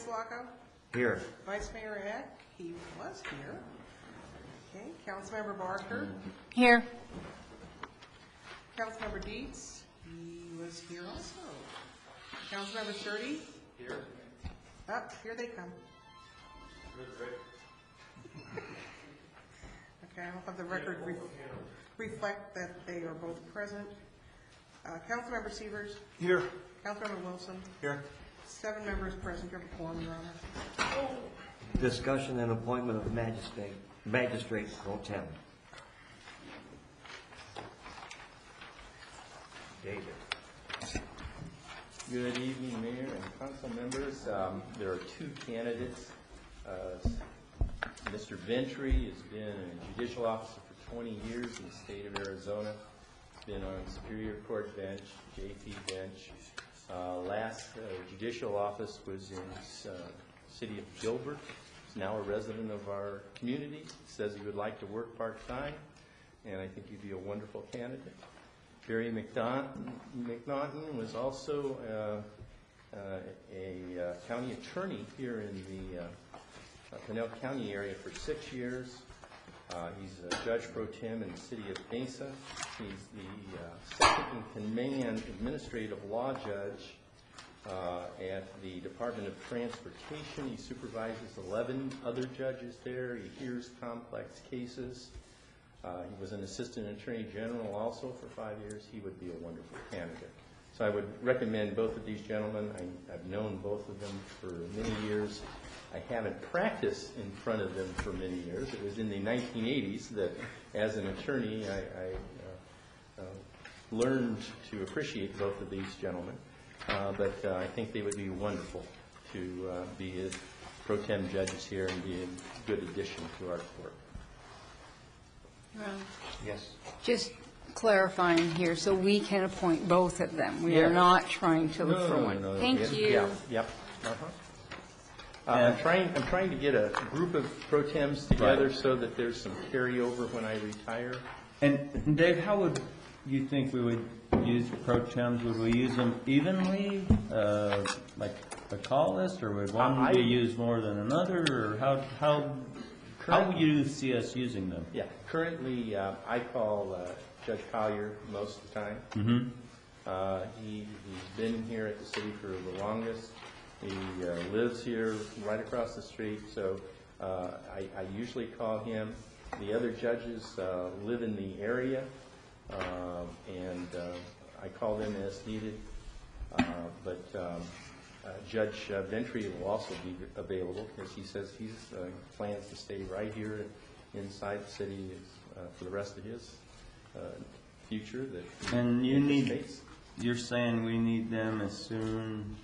Slocco? Here. Vice Mayor Eck, he was here. Okay, Councilmember Barker? Here. Councilmember Dietz? He was here also. Councilmember Sturdy? Here. Up, here they come. Okay, I'll have the record reflect that they are both present. Councilmember Severs? Here. Councilmember Wilson? Here. 7 members present, you have a quorum, Your Honor. Discussion and appointment of magistrate pro tem. David. Good evening, Mayor and council members. There are 2 candidates. Mr. Ventry has been a judicial officer for 20 years in the state of Arizona. Been on Superior Court bench, JP bench. Last judicial office was in city of Gilbert. He's now a resident of our community. Says he would like to work part-time, and I think he'd be a wonderful candidate. Barry McNaughton was also a county attorney here in the Pinell County area for 6 years. He's a judge pro tem in the city of Mesa. He's the second in command administrative law judge at the Department of Transportation. He supervises 11 other judges there. He hears complex cases. He was an assistant attorney general also for 5 years. He would be a wonderful candidate. So I would recommend both of these gentlemen. I've known both of them for many years. I haven't practiced in front of them for many years. It was in the 1980s that, as an attorney, I learned to appreciate both of these gentlemen. But I think they would be wonderful to be pro tem judges here and be a good addition to our court. Yes. Just clarifying here, so we can appoint both of them. We are not trying to look for one. Thank you. Yeah, yep. I'm trying to get a group of pro tems together so that there's some carryover when I retire. And Dave, how would you think we would use pro tems? Would we use them evenly, like a call list, or would one be used more than another, or how would you see us using them? Yeah, currently I call Judge Collier most of the time. Mm-hmm. He's been here at the city for the longest. He lives here right across the street, so I usually call him. The other judges live in the area, and I call them as needed. But Judge Ventry will also be available because he says he plans to stay right here inside the city for the rest of his future. And you're saying we need them as soon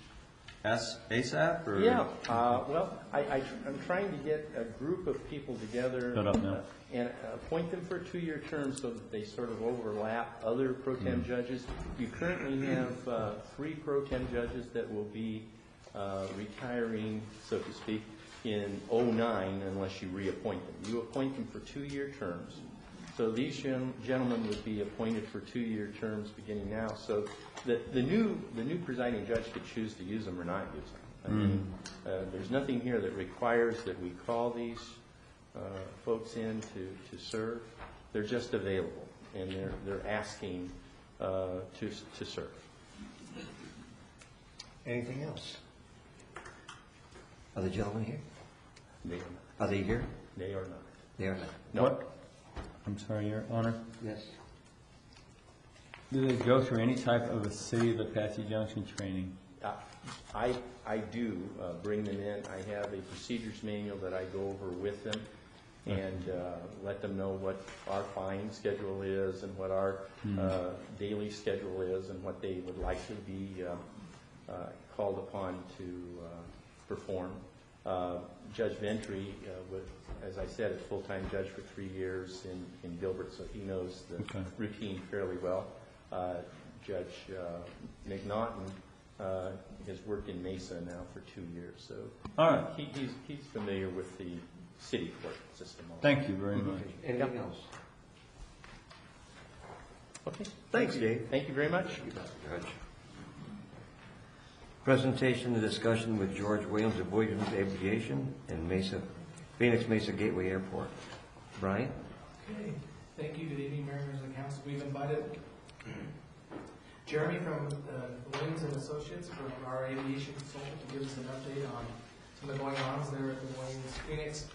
as ASAP? Or? Yeah. Well, I'm trying to get a group of people together and appoint them for a 2-year term so that they sort of overlap other pro tem judges. You currently have 3 pro tem judges that will be retiring, so to speak, in 2009 unless you reappoint them. You appoint them for 2-year terms. So these gentlemen would be appointed for 2-year terms beginning now. So the new presiding judge could choose to use them or not use them. I mean, there's nothing here that requires that we call these folks in to serve. They're just available, and they're asking to serve. Anything else? Are the gentlemen here? They are Are they here? not. They are not. They are not. No. What? I'm sorry, Your Honor. Yes. Do they go through any type of a City of Apache Junction training? I do bring them in. I have a procedures manual that I go over with them and let them know what our fine schedule is and what our daily schedule is and what they would like to be called upon to perform. Judge Ventry, as I said, is a full-time judge for 3 years in Gilbert, so he knows the routine fairly well. Judge McNaughton has worked in Mesa now for 2 years, so he's familiar with the city court system also. Thank you very much. Anything else? Okay. Thanks, Dave. Thank you very much. Judge. Presentation and discussion with George Williams of Williams Aviation and Phoenix Mesa Gateway Airport. Brian? Okay, thank you. Good evening, members of the council. We've invited Jeremy from Williams and Associates, from our aviation consultant, to give us an update on some of the going-ons there at the Williams Phoenix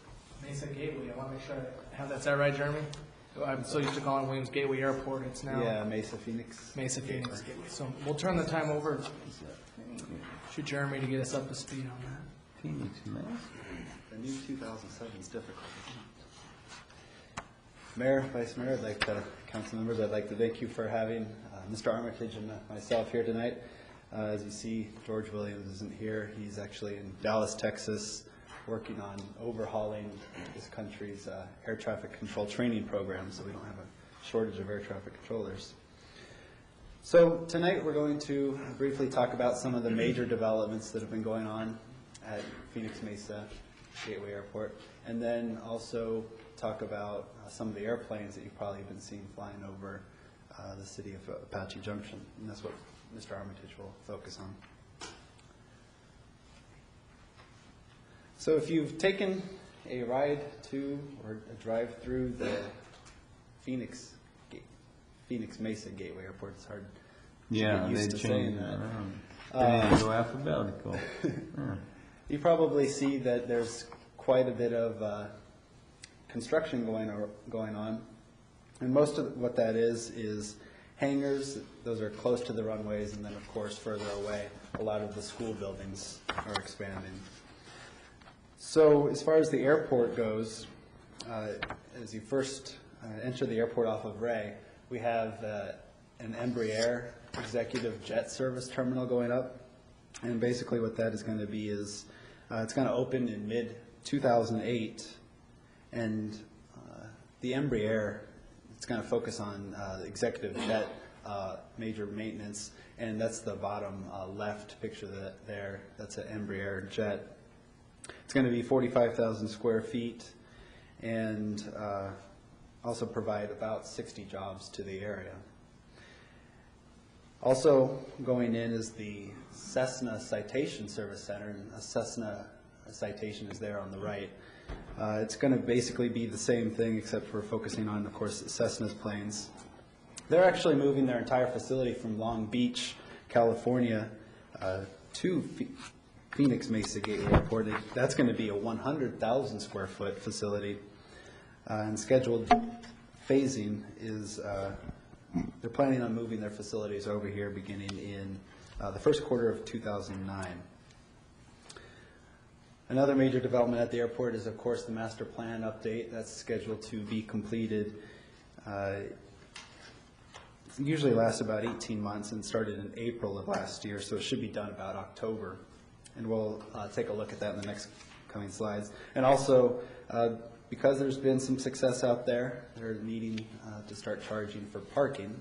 Mesa Gateway. I want to make sure I have that. Is that right, Jeremy? I'm so used to calling Williams Gateway Airport. It's now Mesa Phoenix. Mesa Phoenix Gateway. So we'll turn the time over to Jeremy to get us up to speed on that. Phoenix, man. The new 2007 is difficult, isn't it? Mayor, Vice Mayor, council members, I'd like to thank you for having Mr. Armitage and myself here tonight. As you see, George Williams isn't here. He's actually in Dallas, Texas, working on overhauling this country's air traffic control training program, so we don't have a shortage of air traffic controllers. So tonight we're going to briefly talk about some of the major developments that have been going on at Phoenix Mesa Gateway Airport, and then also talk about some of the airplanes that you've probably been seeing flying over the city of Apache Junction, and that's what Mr. Armitage will focus on. So if you've taken a ride to or a drive through the Phoenix Mesa Gateway Airport, it's hard to get used to saying that. They need to go alphabetical. You probably see that there's quite a bit of construction going on, and most of what that is hangars. Those are close to the runways, and then of course further away, a lot of the school buildings are expanding. So as far as the airport goes, as you first enter the airport off of Ray, we have an Embraer executive jet service terminal going up, and basically what that is going to be is it's going to open in mid-2008, and the Embraer, it's going to focus on executive jet major maintenance, and that's the bottom left picture there. That's an Embraer jet. It's going to be 45,000 square feet, and also provide about 60 jobs to the area. Also going in is the Cessna Citation Service Center, and a Cessna Citation is there on the right. It's going to basically be the same thing, except for focusing on, of course, Cessna's planes. They're actually moving their entire facility from Long Beach, California, to Phoenix Mesa Gateway Airport. That's going to be a 100,000 square foot facility, and scheduled phasing is they're planning on moving their facilities over here beginning in the first quarter of 2009. Another major development at the airport is, of course, the master plan update. That's scheduled to be completed. It usually lasts about 18 months and started in April of last year, so it should be done about October. And we'll take a look at that in the next coming slides. And also, because there's been some success out there, they're needing to start charging for parking.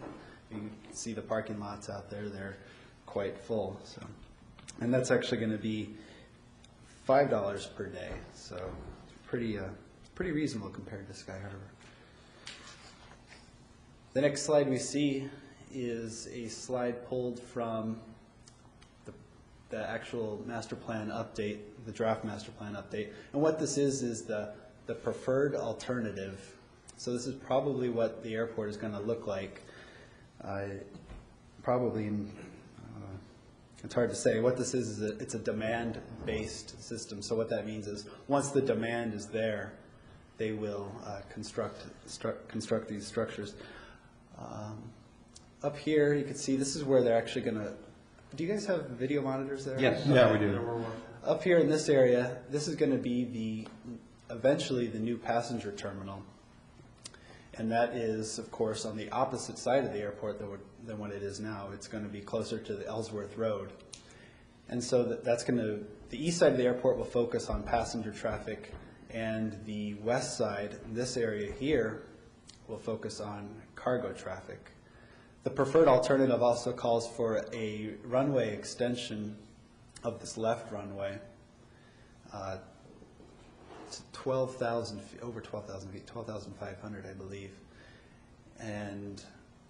You can see the parking lots out there, they're quite full. So, and that's actually going to be $5 per day, so pretty reasonable compared to Sky Harbor. The next slide we see is a slide pulled from the actual master plan update, the draft master plan update. And what this is the preferred alternative. So this is probably what the airport is going to look like. Probably in, it's hard to say. What this is it's a demand-based system. So what that means is once the demand is there, they will construct these structures. Up here, you can see this is where they're actually going to. Do you guys have video monitors there? Yes. Yeah, we do. Up here in this area, this is going to be eventually the new passenger terminal. And that is, of course, on the opposite side of the airport than what it is now. It's going to be closer to the Ellsworth Road. And so the east side of the airport will focus on passenger traffic, and the west side, this area here, will focus on cargo traffic. The preferred alternative also calls for a runway extension of this left runway to 12,000 feet, over 12,000 feet, 12,500, I believe. And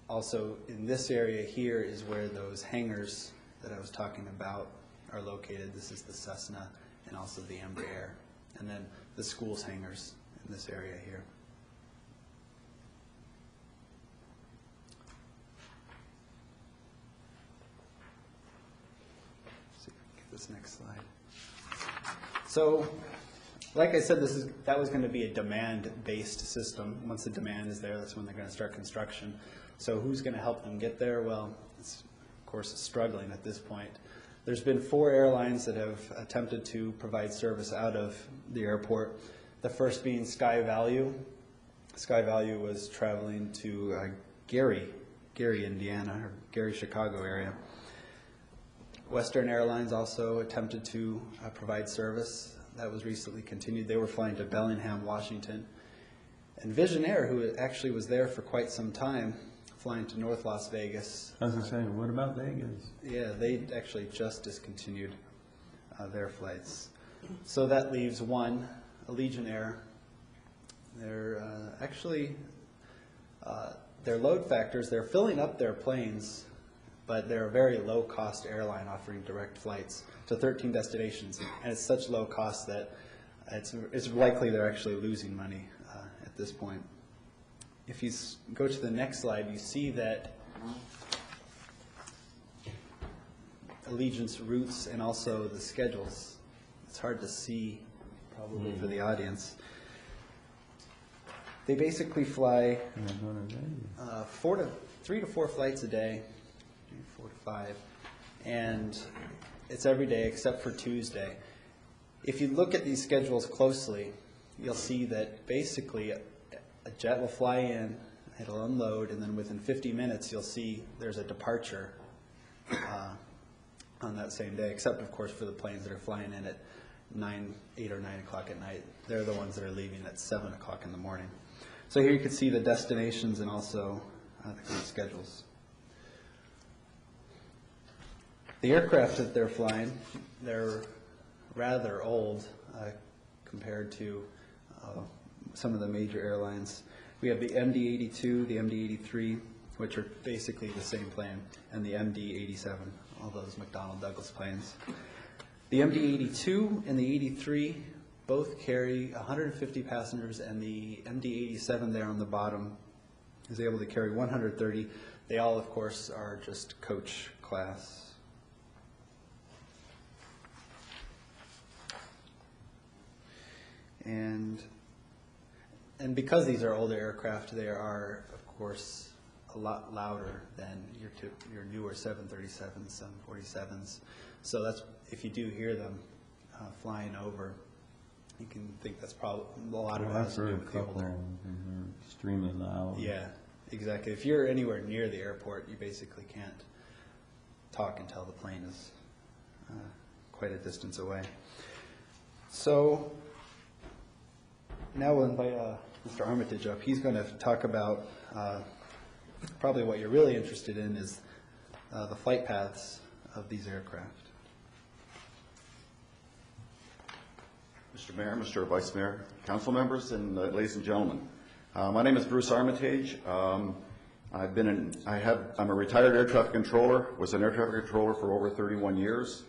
also in this area here is where those hangars that I was talking about are located. This is the Cessna and also the Embraer. And then the school's hangars in this area here. Let's see if we can get this next slide. So, like I said, that was going to be a demand-based system. Once the demand is there, that's when they're going to start construction. So who's going to help them get there? Well, it's, of course, struggling at this point. There's been 4 airlines that have attempted to provide service out of the airport. The first being Sky Value. Sky Value was traveling to Gary, Indiana, or Gary, Chicago area. Western Airlines also attempted to provide service. That was recently continued. They were flying to Bellingham, Washington. And Vision Air, who actually was there for quite some time, flying to North Las Vegas. I was going to say, what about Vegas? Yeah, they actually just discontinued their flights. So that leaves one, Allegiant Air. They're actually, their load factors, they're filling up their planes, but they're a very low-cost airline offering direct flights to 13 destinations. And it's such low cost that it's likely they're actually losing money at this point. If you go to the next slide, you see that Allegiant's routes and also the schedules. It's hard to see probably for the audience. They basically fly 3 to 4 flights a day, 4 to 5, and it's every day except for Tuesday. If you look at these schedules closely, you'll see that basically a jet will fly in, it'll unload, and then within 50 minutes you'll see there's a departure on that same day, except of course for the planes that are flying in at 8 or 9 o'clock at night. They're the ones that are leaving at 7 o'clock in the morning. So here you can see the destinations and also the current schedules. The aircraft that they're flying, they're rather old compared to some of the major airlines. We have the MD-82, the MD-83, which are basically the same plane, and the MD-87, all those McDonnell Douglas planes. The MD-82 and the 83 both carry 150 passengers, and the MD-87 there on the bottom is able to carry 130. They all, of course, are just coach class. And because these are older aircraft, they are, of course, a lot louder than your newer 737s, 747s. So that's, if you do hear them flying over, you can think that's probably a lot of it has to do with the older. Extremely loud. Yeah, exactly. If you're anywhere near the airport, you basically can't talk until the plane is quite a distance away. So now we'll invite Mr. Armitage up. He's going to talk about probably what you're really interested in is the flight paths of these aircraft. Mr. Mayor, Mr. Vice Mayor, council members, and ladies and gentlemen. My name is Bruce Armitage. I'm a retired air traffic controller, was an air traffic controller for over 31 years.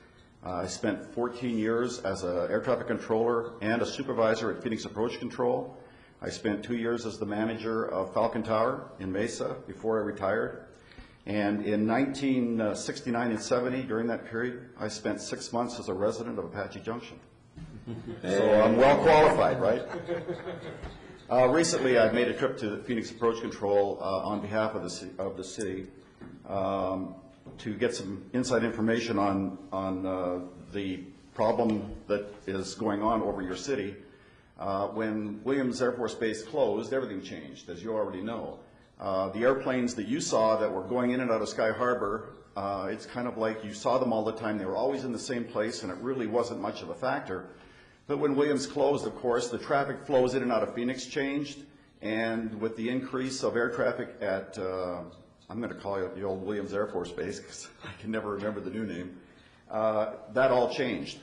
I spent 14 years as an air traffic controller and a supervisor at Phoenix Approach Control. I spent 2 years as the manager of Falcon Tower in Mesa before I retired. And in 1969 and 70, during that period, I spent 6 months as a resident of Apache Junction. So I'm well qualified, right? Recently, I've made a trip to Phoenix Approach Control on behalf of the city to get some inside information on the problem that is going on over your city. When Williams Air Force Base closed, everything changed, as you already know. The airplanes that you saw that were going in and out of Sky Harbor, it's kind of like you saw them all the time. They were always in the same place, and it really wasn't much of a factor. But when Williams closed, of course, the traffic flows in and out of Phoenix changed, and with the increase of air traffic at, I'm going to call it the old Williams Air Force Base because I can never remember the new name, that all changed.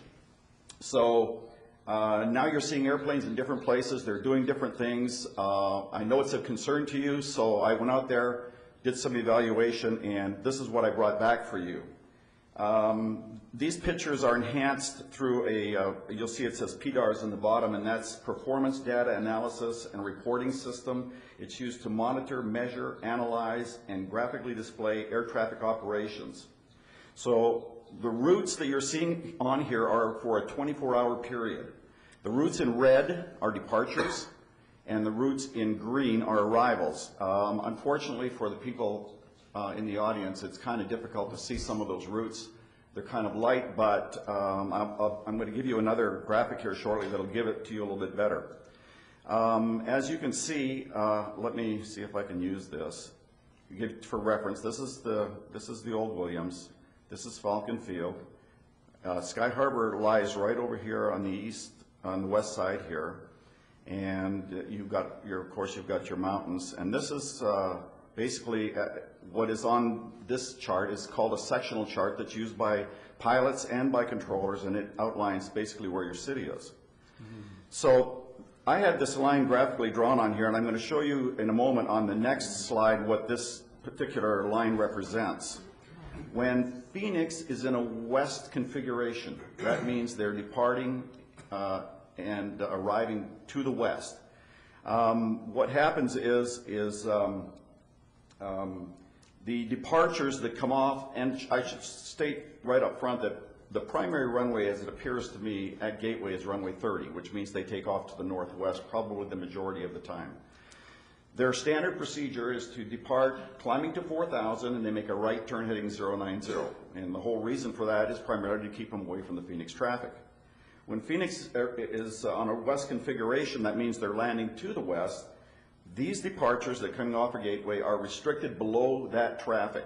So now you're seeing airplanes in different places. They're doing different things. I know it's a concern to you, so I went out there, did some evaluation, and this is what I brought back for you. These pictures are enhanced through you'll see it says PDARS in the bottom, and that's Performance Data Analysis and Reporting System. It's used to monitor, measure, analyze, and graphically display air traffic operations. So the routes that you're seeing on here are for a 24-hour period. The routes in red are departures, and the routes in green are arrivals. Unfortunately for the people in the audience, it's kind of difficult to see some of those routes. They're kind of light, but I'm going to give you another graphic here shortly that'll give it to you a little bit better. As you can see, let me see if I can use this. For reference, this is the old Williams. This is Falcon Field. Sky Harbor lies right over here on the west side here, and of course you've got your mountains. And this is basically what is on this chart is called a sectional chart that's used by pilots and by controllers, and it outlines basically where your city is. So I had this line graphically drawn on here, and I'm going to show you in a moment on the next slide what this particular line represents. When Phoenix is in a west configuration, that means they're departing and arriving to the west. What happens is the departures that come off, and I should state right up front that the primary runway, as it appears to me, at Gateway is runway 30, which means they take off to the northwest probably the majority of the time. Their standard procedure is to depart climbing to 4,000, and they make a right turn heading 090. And the whole reason for that is primarily to keep them away from the Phoenix traffic. When Phoenix is on a west configuration, that means they're landing to the west. These departures that are coming off a Gateway are restricted below that traffic.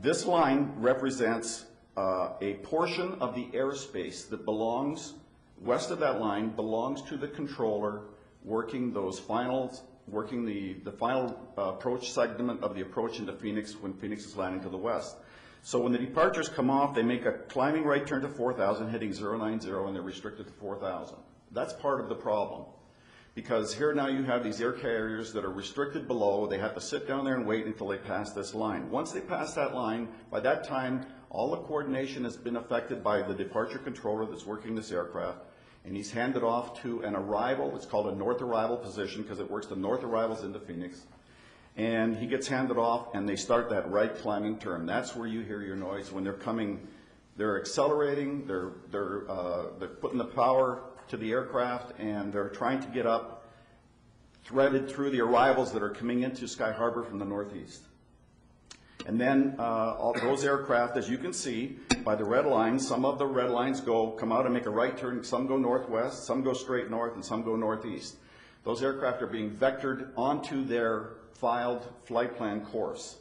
This line represents a portion of the airspace that belongs, west of that line, belongs to the controller working the final approach segment of the approach into Phoenix when Phoenix is landing to the west. So when the departures come off, they make a climbing right turn to 4,000, heading 090, and they're restricted to 4,000. That's part of the problem, because here now you have these air carriers that are restricted below. They have to sit down there and wait until they pass this line. Once they pass that line, by that time, all the coordination has been affected by the departure controller that's working this aircraft, and he's handed off to an arrival. It's called a north arrival position because it works the north arrivals into Phoenix. And he gets handed off, and they start that right climbing turn. That's where you hear your noise when they're coming. They're accelerating. They're putting the power to the aircraft, and they're trying to get up, threaded through the arrivals that are coming into Sky Harbor from the northeast. And then all those aircraft, as you can see by the red lines, some of the red lines come out and make a right turn. Some go northwest, some go straight north, and some go northeast. Those aircraft are being vectored onto their filed flight plan course.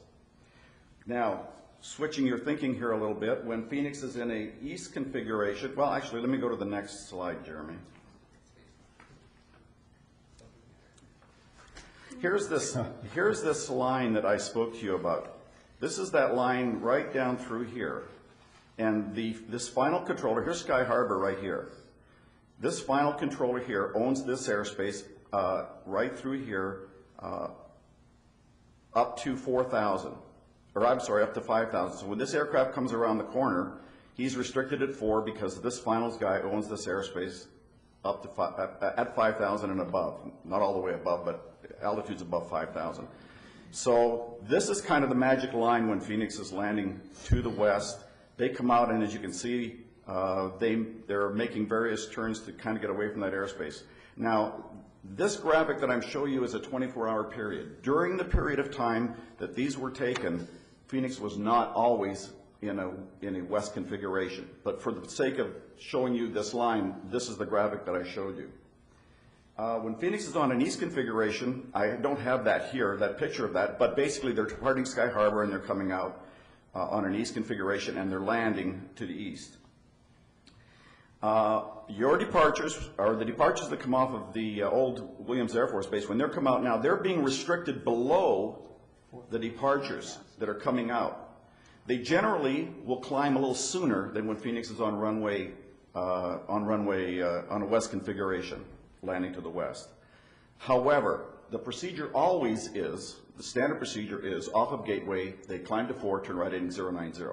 Now, switching your thinking here a little bit, when Phoenix is in a east configuration, well, actually, let me go to the next slide, Jeremy. Here's this line that I spoke to you about. This is that line right down through here. And this final controller, here's Sky Harbor right here. This final controller here owns this airspace right through here up to 4,000. Or I'm sorry, up to 5,000. So when this aircraft comes around the corner, he's restricted at 4 because this finals guy owns this airspace up to at 5,000 and above. Not all the way above, but altitudes above 5,000. So this is kind of the magic line when Phoenix is landing to the west. They come out, and as you can see, they're making various turns to kind of get away from that airspace. Now, this graphic that I'm showing you is a 24-hour period. During the period of time that these were taken, Phoenix was not always in a west configuration. But for the sake of showing you this line, this is the graphic that I showed you. When Phoenix is on an east configuration, I don't have that here, that picture of that, but basically they're departing Sky Harbor and they're coming out on an east configuration and they're landing to the east. Your departures, or the departures that come off of the old Williams Air Force Base, when they're come out now, they're being restricted below the departures that are coming out. They generally will climb a little sooner than when Phoenix is on a west configuration, landing to the west. However, the procedure always is, the standard procedure is, off of Gateway, they climb to 4, turn right heading 090.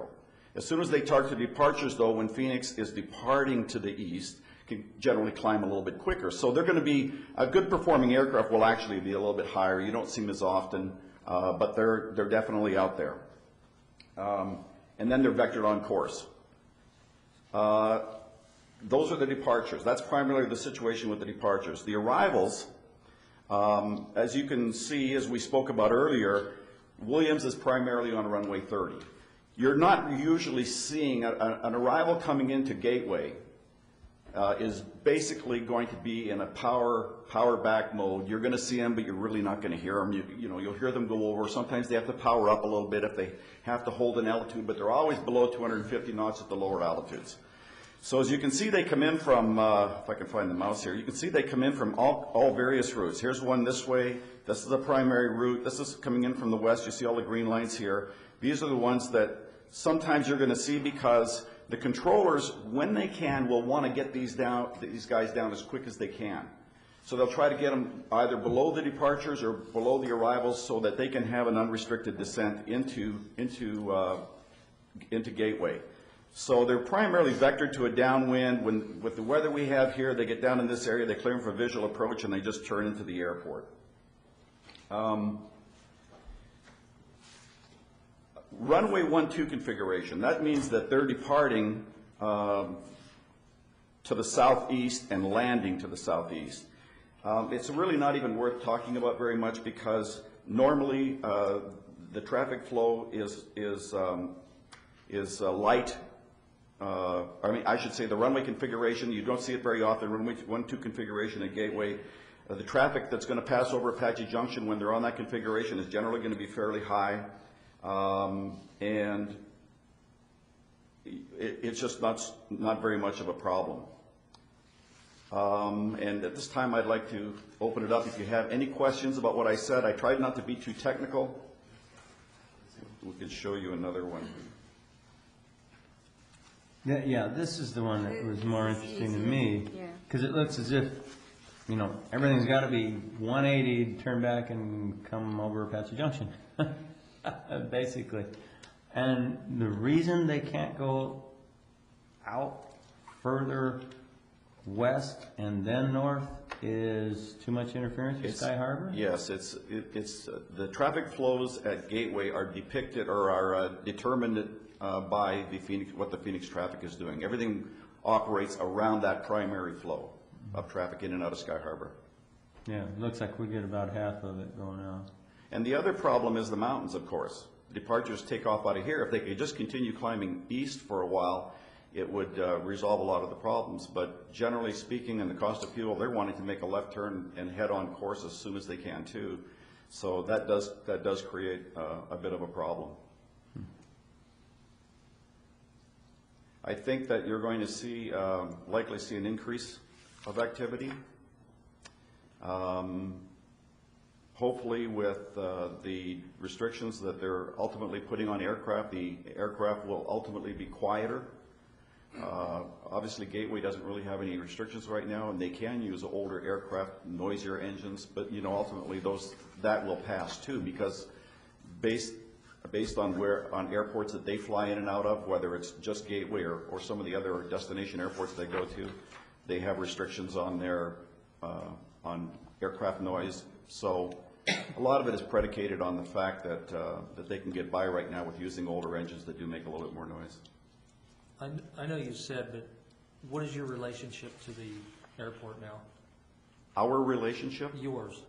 As soon as they start to departures, though, when Phoenix is departing to the east, can generally climb a little bit quicker. So they're going to be, a good performing aircraft will actually be a little bit higher. You don't see them as often, but they're definitely out there. And then they're vectored on course. Those are the departures. That's primarily the situation with the departures. The arrivals, as you can see, as we spoke about earlier, Williams is primarily on runway 30. You're not usually seeing an arrival coming into Gateway is basically going to be in a power back mode. You're going to see them, but you're really not going to hear them. You'll hear them go over. Sometimes they have to power up a little bit if they have to hold an altitude, but they're always below 250 knots at the lower altitudes. So as you can see, they come in from, if I can find the mouse here, you can see they come in from all various routes. Here's one this way. This is the primary route. This is coming in from the west. You see all the green lines here. These are the ones that sometimes you're going to see because the controllers, when they can, will want to get these guys down as quick as they can. So they'll try to get them either below the departures or below the arrivals so that they can have an unrestricted descent into Gateway. So they're primarily vectored to a downwind. With the weather we have here, they get down in this area, they clear them for visual approach, and they just turn into the airport. Runway 12 configuration, that means that they're departing to the southeast and landing to the southeast. It's really not even worth talking about very much because normally the traffic flow is light. I should say the runway configuration, you don't see it very often, runway 12 configuration at Gateway. The traffic that's going to pass over Apache Junction when they're on that configuration is generally going to be fairly high. And it's just not very much of a problem. And at this time, I'd like to open it up. If you have any questions about what I said, I tried not to be too technical. We can show you another one. Yeah, this is the one that was more interesting to me, because it looks as if, everything's got to be 180, turn back and come over Apache Junction, basically. And the reason they can't go out further west and then north is too much interference with Sky Harbor? Yes, it's the traffic flows at Gateway are depicted or are determined by what the Phoenix traffic is doing. Everything operates around that primary flow of traffic in and out of Sky Harbor. Yeah, it looks like we get about half of it going out. And the other problem is the mountains, of course. Departures take off out of here. If they could just continue climbing east for a while, it would resolve a lot of the problems. But generally speaking, and the cost of fuel, they're wanting to make a left turn and head on course as soon as they can too. So that does create a bit of a problem. I think that you're going to see, likely see an increase of activity. Hopefully with the restrictions that they're ultimately putting on aircraft, the aircraft will ultimately be quieter. Obviously Gateway doesn't really have any restrictions right now, and they can use older aircraft, noisier engines, but ultimately that will pass too, because based on airports that they fly in and out of, whether it's just Gateway or some of the other destination airports they go to, they have restrictions on their on aircraft noise. So a lot of it is predicated on the fact that that they can get by right now with using older engines that do make a little bit more noise. I know you said, but what is your relationship to the airport now? Our relationship? Yours.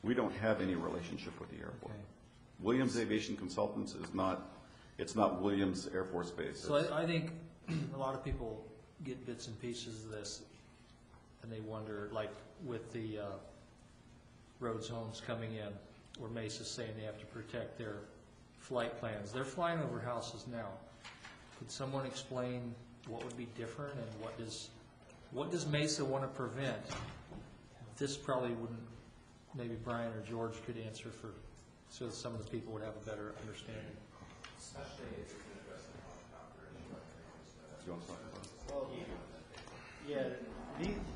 We don't have any relationship with the airport. Okay. Williams Aviation Consultants is not, it's not Williams Air Force Base. So I think a lot of people get bits and pieces of this, and they wonder, like with the Rhodes Homes coming in, where Mesa's saying they have to protect their flight plans. They're flying over houses now. Could someone explain what would be different, and what does Mesa want to prevent? This probably wouldn't, maybe Brian or George could answer so that some of the people would have a better understanding. Especially if you can address the helicopter issue. You want to talk about it? Well, yeah,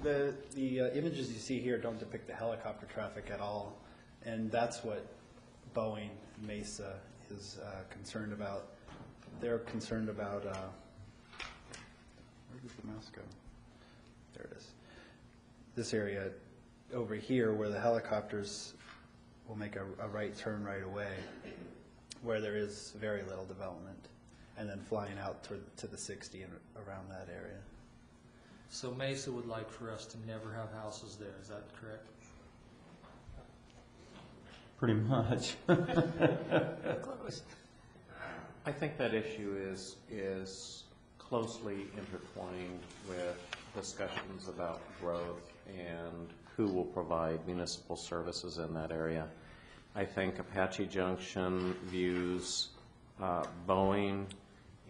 the images you see here don't depict the helicopter traffic at all, and that's what Boeing Mesa is concerned about. they're concerned about, where did the mouse go? There it is. This area over here where the helicopters will make a right turn right away, where there is very little development, and then flying out to the 60 and around that area. So Mesa would like for us to never have houses there, is that correct? Pretty much. I think that issue is closely intertwined with discussions about growth and who will provide municipal services in that area. I think Apache Junction views Boeing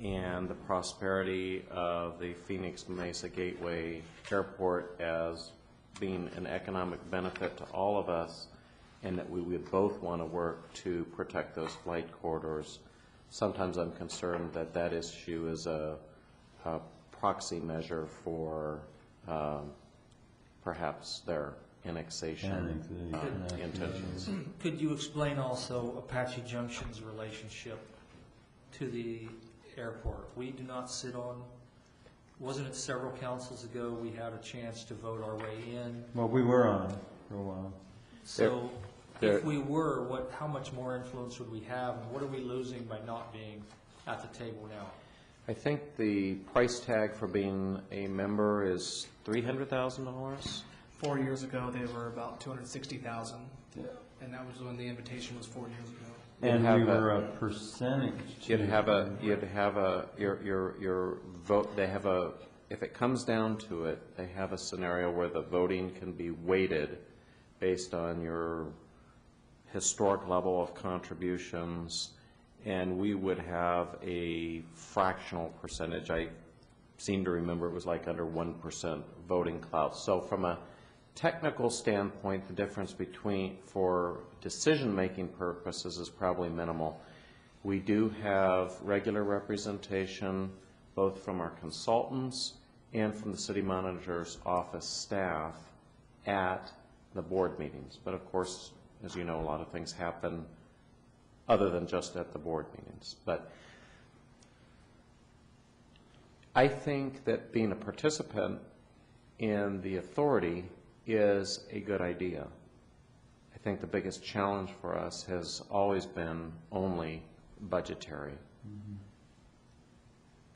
and the prosperity of the Phoenix Mesa Gateway Airport as being an economic benefit to all of us, and that we would both want to work to protect those flight corridors. Sometimes I'm concerned that that issue is a proxy measure for perhaps their annexation intentions. Could you explain also Apache Junction's relationship to the airport? We do not sit on, wasn't it several councils ago we had a chance to vote our way in? Well, we were on it for a while. So if we were, how much more influence would we have, and what are we losing by not being at the table now? I think the price tag for being a member is $300,000. 4 years ago, they were about 260,000, and that was when the invitation was 4 years ago. And we were a percentage. You'd have your vote. They have a, if it comes down to it, they have a scenario where the voting can be weighted based on your historic level of contributions, and we would have a fractional percentage. I seem to remember it was like under 1% voting clout. So from a technical standpoint, the difference between, for decision-making purposes, is probably minimal. We do have regular representation both from our consultants and from the city manager's office staff at the board meetings. But of course, as you know, a lot of things happen other than just at the board meetings. But I think that being a participant in the authority is a good idea. I think the biggest challenge for us has always been only budgetary.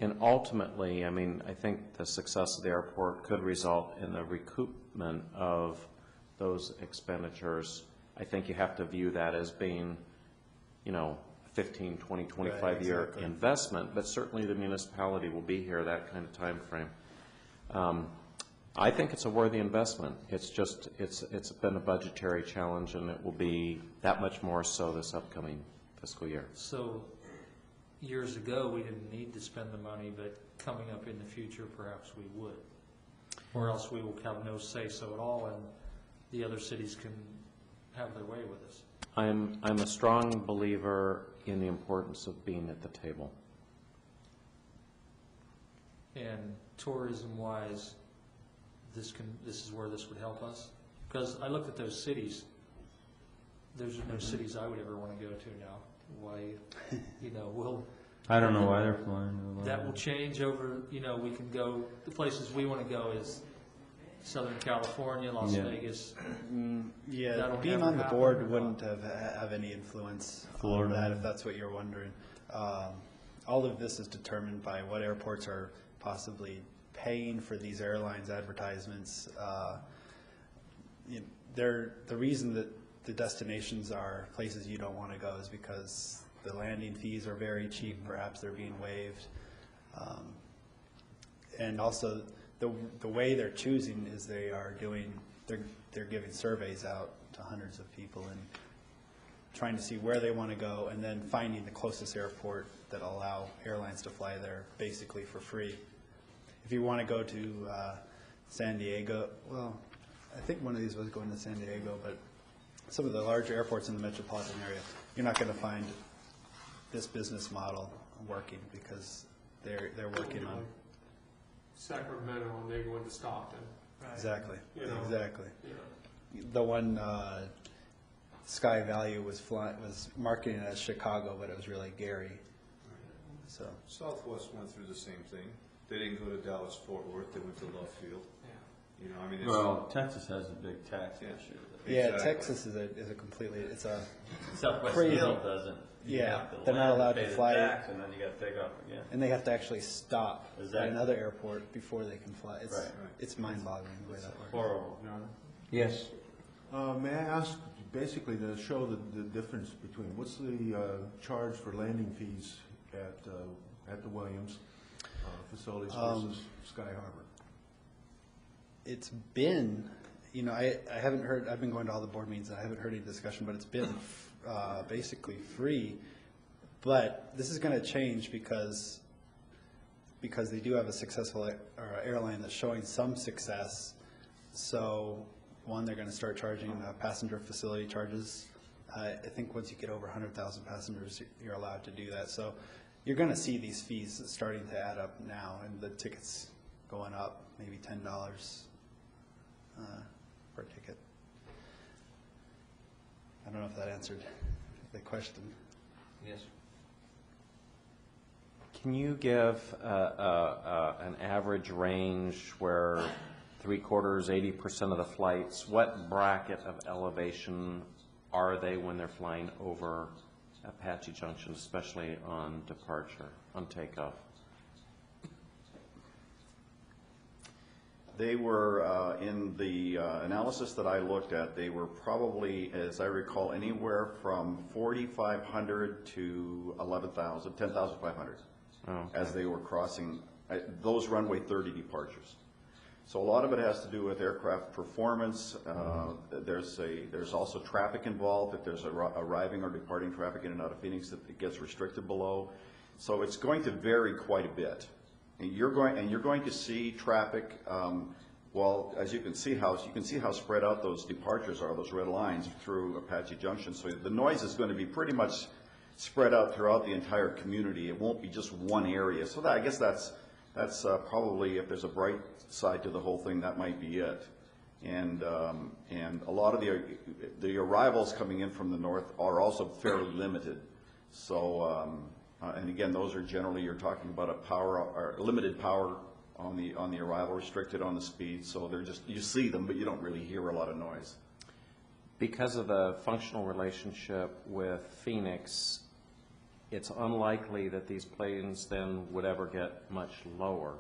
And ultimately, I mean, I think the success of the airport could result in the recoupment of those expenditures. I think you have to view that as being, you know, 15, 20, 25-year investment, but certainly the municipality will be here, that kind of time frame. I think it's a worthy investment. It's just, it's been a budgetary challenge, and it will be that much more so this upcoming fiscal year. So years ago, we didn't need to spend the money, but coming up in the future, perhaps we would. Or else we will have no say-so at all, and the other cities can have their way with us. I'm a strong believer in the importance of being at the table. And tourism-wise, this is where this would help us? Because I looked at those cities. There's no cities I would ever want to go to now. Why, you know, I don't know why they're flying. That will change over, you know, we can go, the places we want to go is Southern California, Las Vegas. Yeah, That'll being never on the happen. board wouldn't have any influence on that, if that's what you're wondering. All of this is determined by what airports are possibly paying for these airlines advertisements. The reason that the destinations are places you don't want to go is because the landing fees are very cheap, perhaps they're being waived. And also, the way they're choosing is they're giving surveys out to hundreds of people and trying to see where they want to go, and then finding the closest airport that allow airlines to fly there basically for free. If you want to go to San Diego, well, I think one of these was going to San Diego, but some of the larger airports in the metropolitan area, you're not going to find this business model working because they're working on Sacramento, and they go into Stockton. exactly, You know. exactly. Yeah. The one Sky Value was marketing it as Chicago, but it was really Gary. So, Southwest went through the same thing. They didn't go to Dallas-Fort Worth, they went to Love Field. You know, I mean, it's. Well, Texas has a big tax issue. yeah, Exactly. Texas is a completely, it's a, Southwest Crazy. Hill doesn't. You Yeah, have to they're not land, allowed pay to the fly. tax, and then you gotta take off again. and they have to actually stop Is at that- another airport before they can fly. It's, Right. it's mind-boggling the way that works. Horrible. Yes. May I ask, basically, to show the difference between, what's the charge for landing fees at the Williams facilities versus Sky Harbor? It's been, you know, I haven't heard, I've been going to all the board meetings, and I haven't heard any discussion, but it's been basically free. But this is going to change because they do have a successful airline that's showing some success. So, one, they're going to start charging passenger facility charges. I think once you get over 100,000 passengers, you're allowed to do that. So you're going to see these fees starting to add up now, and the tickets going up, maybe $10 per ticket. I don't know if that answered the question. Yes. Can you give an average range where 3/4, 80% of the flights, what bracket of elevation are they when they're flying over Apache Junction, especially on departure, on takeoff? They were, in the analysis that I looked at, they were probably, as I recall, anywhere from 4,500 to 11,000, 10,500 as they were crossing those runway 30 departures. So a lot of it has to do with aircraft performance. There's also traffic involved. If there's arriving or departing traffic in and out of Phoenix, that it gets restricted below. So it's going to vary quite a bit. And you're going to see traffic. Well, as you can see how spread out those departures are, those red lines through Apache Junction. So the noise is going to be pretty much spread out throughout the entire community. It won't be just one area. So I guess that's probably, if there's a bright side to the whole thing, that might be it. And a lot of the arrivals coming in from the north are also fairly limited. So and again, those are generally, you're talking about a power or limited power on the arrival, restricted on the speed. So they're just, you see them, but you don't really hear a lot of noise. Because of the functional relationship with Phoenix, it's unlikely that these planes then would ever get much lower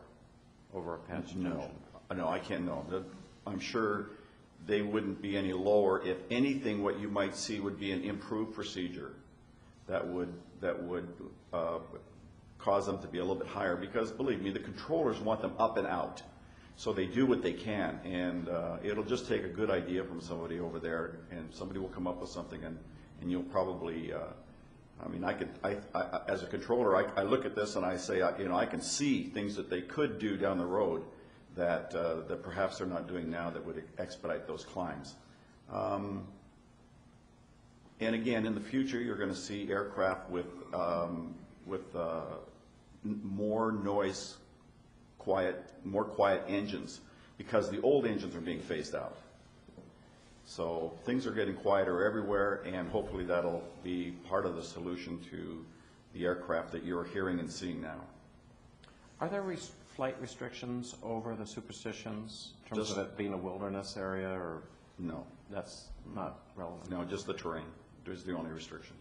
over Apache Junction. No, I can't know. I'm sure they wouldn't be any lower. If anything, what you might see would be an improved procedure that would cause them to be a little bit higher, because believe me, the controllers want them up and out. So they do what they can, and it'll just take a good idea from somebody over there, and somebody will come up with something, and you'll probably, I mean, as a controller, I look at this and I say, you know, I can see things that they could do down the road that perhaps they're not doing now that would expedite those climbs. And again, in the future, you're going to see aircraft with more noise, more quiet engines, because the old engines are being phased out. So things are getting quieter everywhere, and hopefully that'll be part of the solution to the aircraft that you're hearing and seeing now. Are there flight restrictions over the Superstitions in terms of it being a wilderness area, or? No. That's not relevant? No, just the terrain is the only restriction.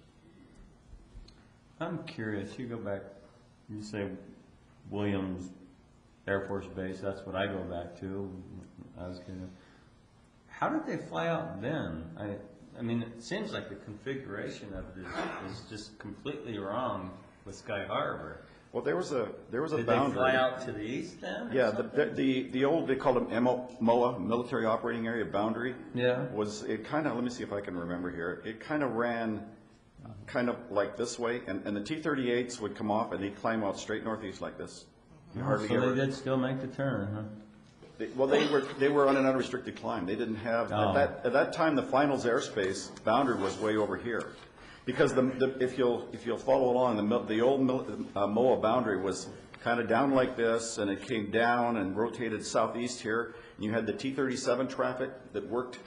I'm curious, you go back, you say Williams Air Force Base, that's what I go back to. How did they fly out then? I mean, it seems like the configuration of it is just completely wrong with Sky Harbor. Well, there was a boundary. Did they fly out to the east then? Yeah, the old, they called them MOA, Military Operating Area Boundary. Yeah. Was, it kind of, let me see if I can remember here. It kind of ran kind of like this way, and the T-38s would come off and they'd climb out straight northeast like this. You hardly so ever. they did still make the turn, huh? Well, they were on an unrestricted climb. They didn't have, at that time, the finals airspace boundary was way over here. Because if you'll follow along, the old MOA boundary was kind of down like this, and it came down and rotated southeast here. And you had the T-37 traffic that worked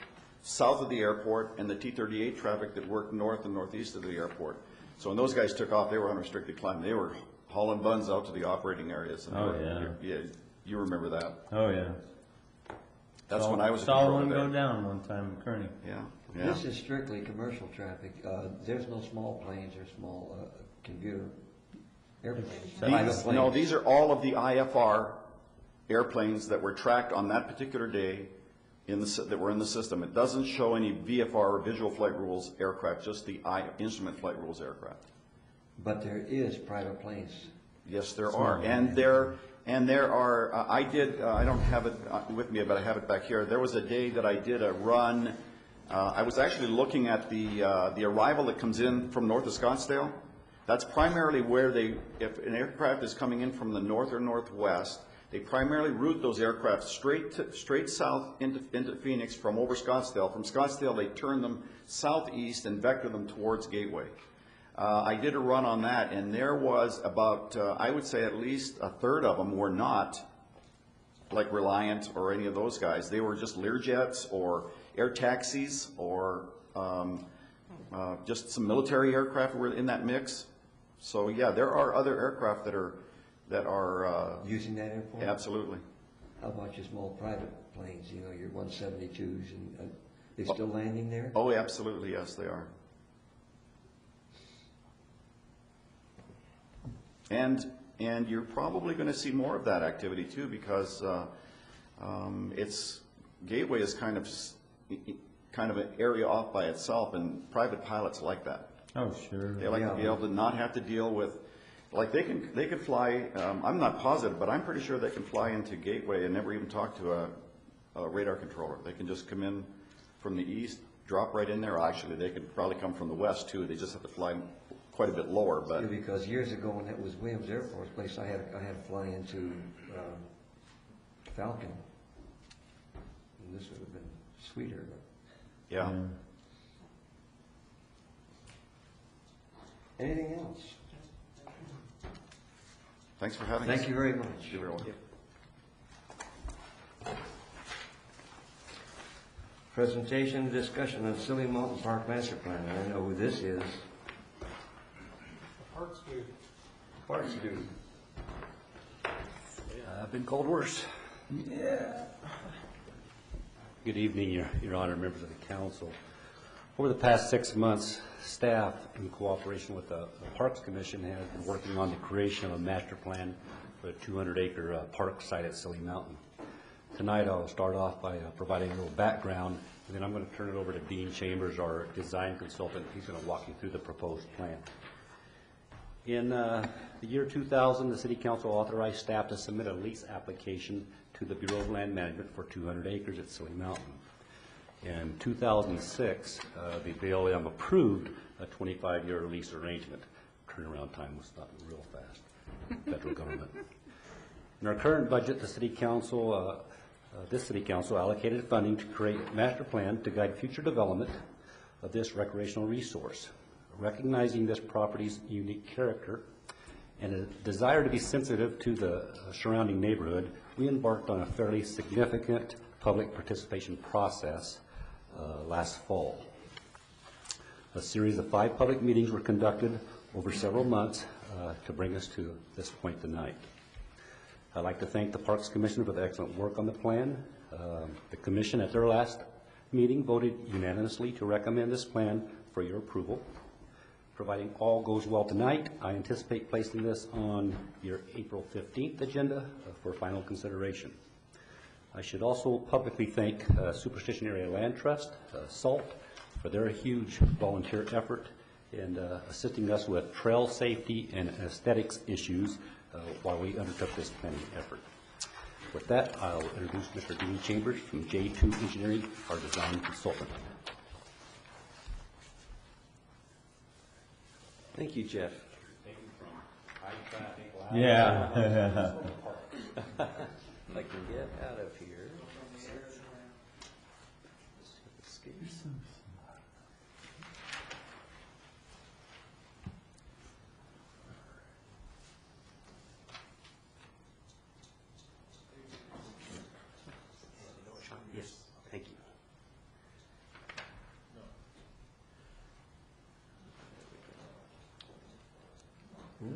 south of the airport, and the T-38 traffic that worked north and northeast of the airport. So when those guys took off, they were unrestricted climb. They were hauling buns out to the operating areas. And Oh, yeah. Yeah, you remember that. Oh, yeah. That's when I was in Saw control one there. go down one time in Kearney. Yeah, yeah. This is strictly commercial traffic. There's no small planes or small commuter airplanes. Private These, planes. no, these are all of the IFR airplanes that were tracked on that particular day that were in the system. It doesn't show any VFR or visual flight rules aircraft, just the instrument flight rules aircraft. But there is private planes. Yes, there are, and there are. I don't have it with me, but I have it back here. There was a day that I did a run. I was actually looking at the arrival that comes in from north of Scottsdale. That's primarily where if an aircraft is coming in from the north or northwest, they primarily route those aircraft straight south into Phoenix from over Scottsdale. From Scottsdale, they turn them southeast and vector them towards Gateway. I did a run on that, and there was about, I would say at least a third of them were not like Reliant or any of those guys. They were just Learjets or air taxis or just some military aircraft were in that mix. So yeah, there are other aircraft that are Using that airport? Absolutely. How about your small private planes, you know, your 172s, and they still landing there? Oh, absolutely, yes, they are. And you're probably going to see more of that activity too, because Gateway is kind of an area off by itself, and private pilots like that. Oh, sure. They like to be able to not have to deal with, like they can fly. I'm not positive, but I'm pretty sure they can fly into Gateway and never even talk to a radar controller. They can just come in from the east, drop right in there. Actually, they could probably come from the west too. They just have to fly quite a bit lower. But Yeah, because years ago when that was Williams Air Force Base, I had to fly into Falcon, and this would have been sweeter. But yeah. anything else? Thanks for having us. Thank you very much. You're very welcome. Presentation, discussion on Silly Mountain Park Master Plan. I know who this is. Parks dude. Parks dude. I've been called worse. Yeah. Good evening, Your Honor, members of the council. Over the past 6 months, staff, in cooperation with the Parks Commission, has been working on the creation of a master plan for a 200-acre park site at Silly Mountain. Tonight, I'll start off by providing a little background, and then I'm going to turn it over to Dean Chambers, our design consultant. He's going to walk you through the proposed plan. In the year 2000, the City Council authorized staff to submit a lease application to the Bureau of Land Management for 200 acres at Silly Mountain. In 2006, the BLM approved a 25-year lease arrangement. Turnaround time was not real fast, federal government. In our current budget, the City Council, this City Council allocated funding to create a master plan to guide future development of this recreational resource. Recognizing this property's unique character and a desire to be sensitive to the surrounding neighborhood, we embarked on a fairly significant public participation process last fall. A series of 5 public meetings were conducted over several months to bring us to this point tonight. I'd like to thank the Parks Commission for the excellent work on the plan. The Commission at their last meeting voted unanimously to recommend this plan for your approval. Providing all goes well tonight, I anticipate placing this on your April 15th agenda for final consideration. I should also publicly thank Superstition Area Land Trust, SALT, for their huge volunteer effort in assisting us with trail safety and aesthetics issues while we undertook this planning effort. With that, I'll introduce Mr. Dean Chambers from J2 Engineering, our design consultant. Thank you, Jeff. Yeah. I can get out of here. Yes, thank you.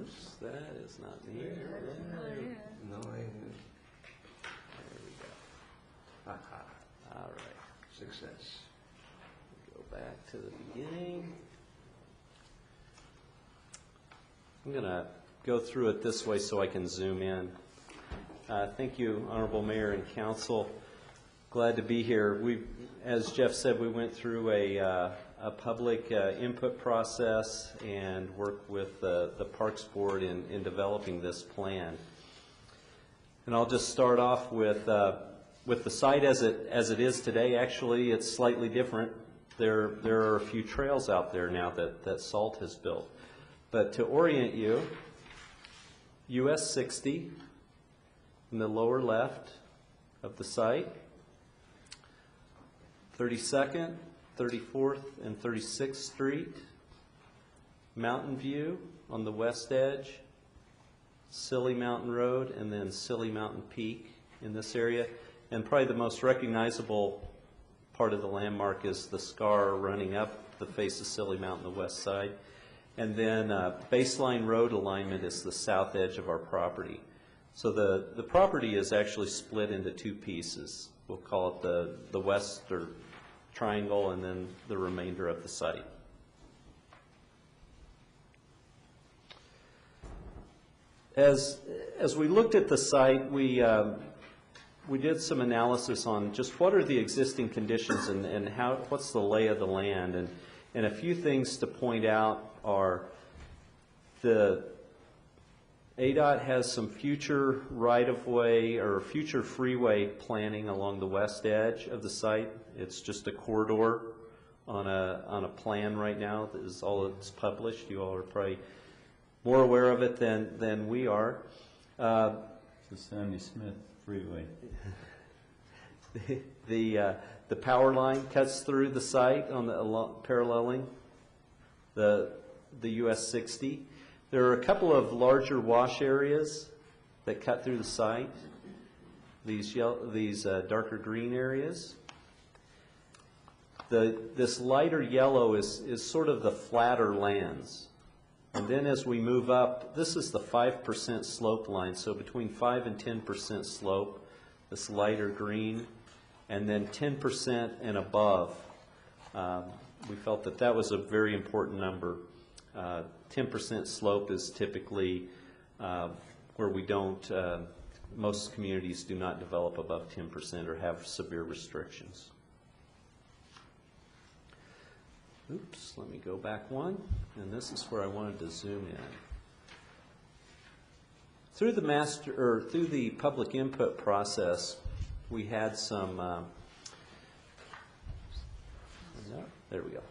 Oops. that is not me. No, I, There we go. All right. success. Go back to the beginning. I'm going to go through it this way so I can zoom in. Thank you, Honorable Mayor and Council. Glad to be here. As Jeff said, we went through a public input process and worked with the Parks Board in developing this plan. And I'll just start off with the site as it is today. Actually, it's slightly different. There are a few trails out there now that SALT has built. But to orient you, US 60 in the lower left of the site, 32nd, 34th, and 36th Street, Mountain View on the west edge, Silly Mountain Road, and then Silly Mountain Peak in this area. And probably the most recognizable part of the landmark is the scar running up the face of Silly Mountain, the west side. And then baseline road alignment is the south edge of our property. So the property is actually split into two pieces. We'll call it the west or triangle and then the remainder of the site. As we looked at the site, we did some analysis on just what are the existing conditions and what's the lay of the land. And a few things to point out are the ADOT has some future right-of-way or future freeway planning along the west edge of the site. It's just a corridor on a plan right now. That is all that's published. You all are probably more aware of it than we are. The Sandy Smith Freeway. The power line cuts through the site on paralleling the US 60. There are a couple of larger wash areas that cut through the site. These darker green areas. This lighter yellow is sort of the flatter lands. And then as we move up, this is the 5% slope line. So between 5 and 10% slope, this lighter green, and then 10% and above. We felt that was a very important number. 10% slope is typically where we don't, most communities do not develop above 10% or have severe restrictions. Oops, let me go back one, and this is where I wanted to zoom in. Through the public input process, we had some, there we go.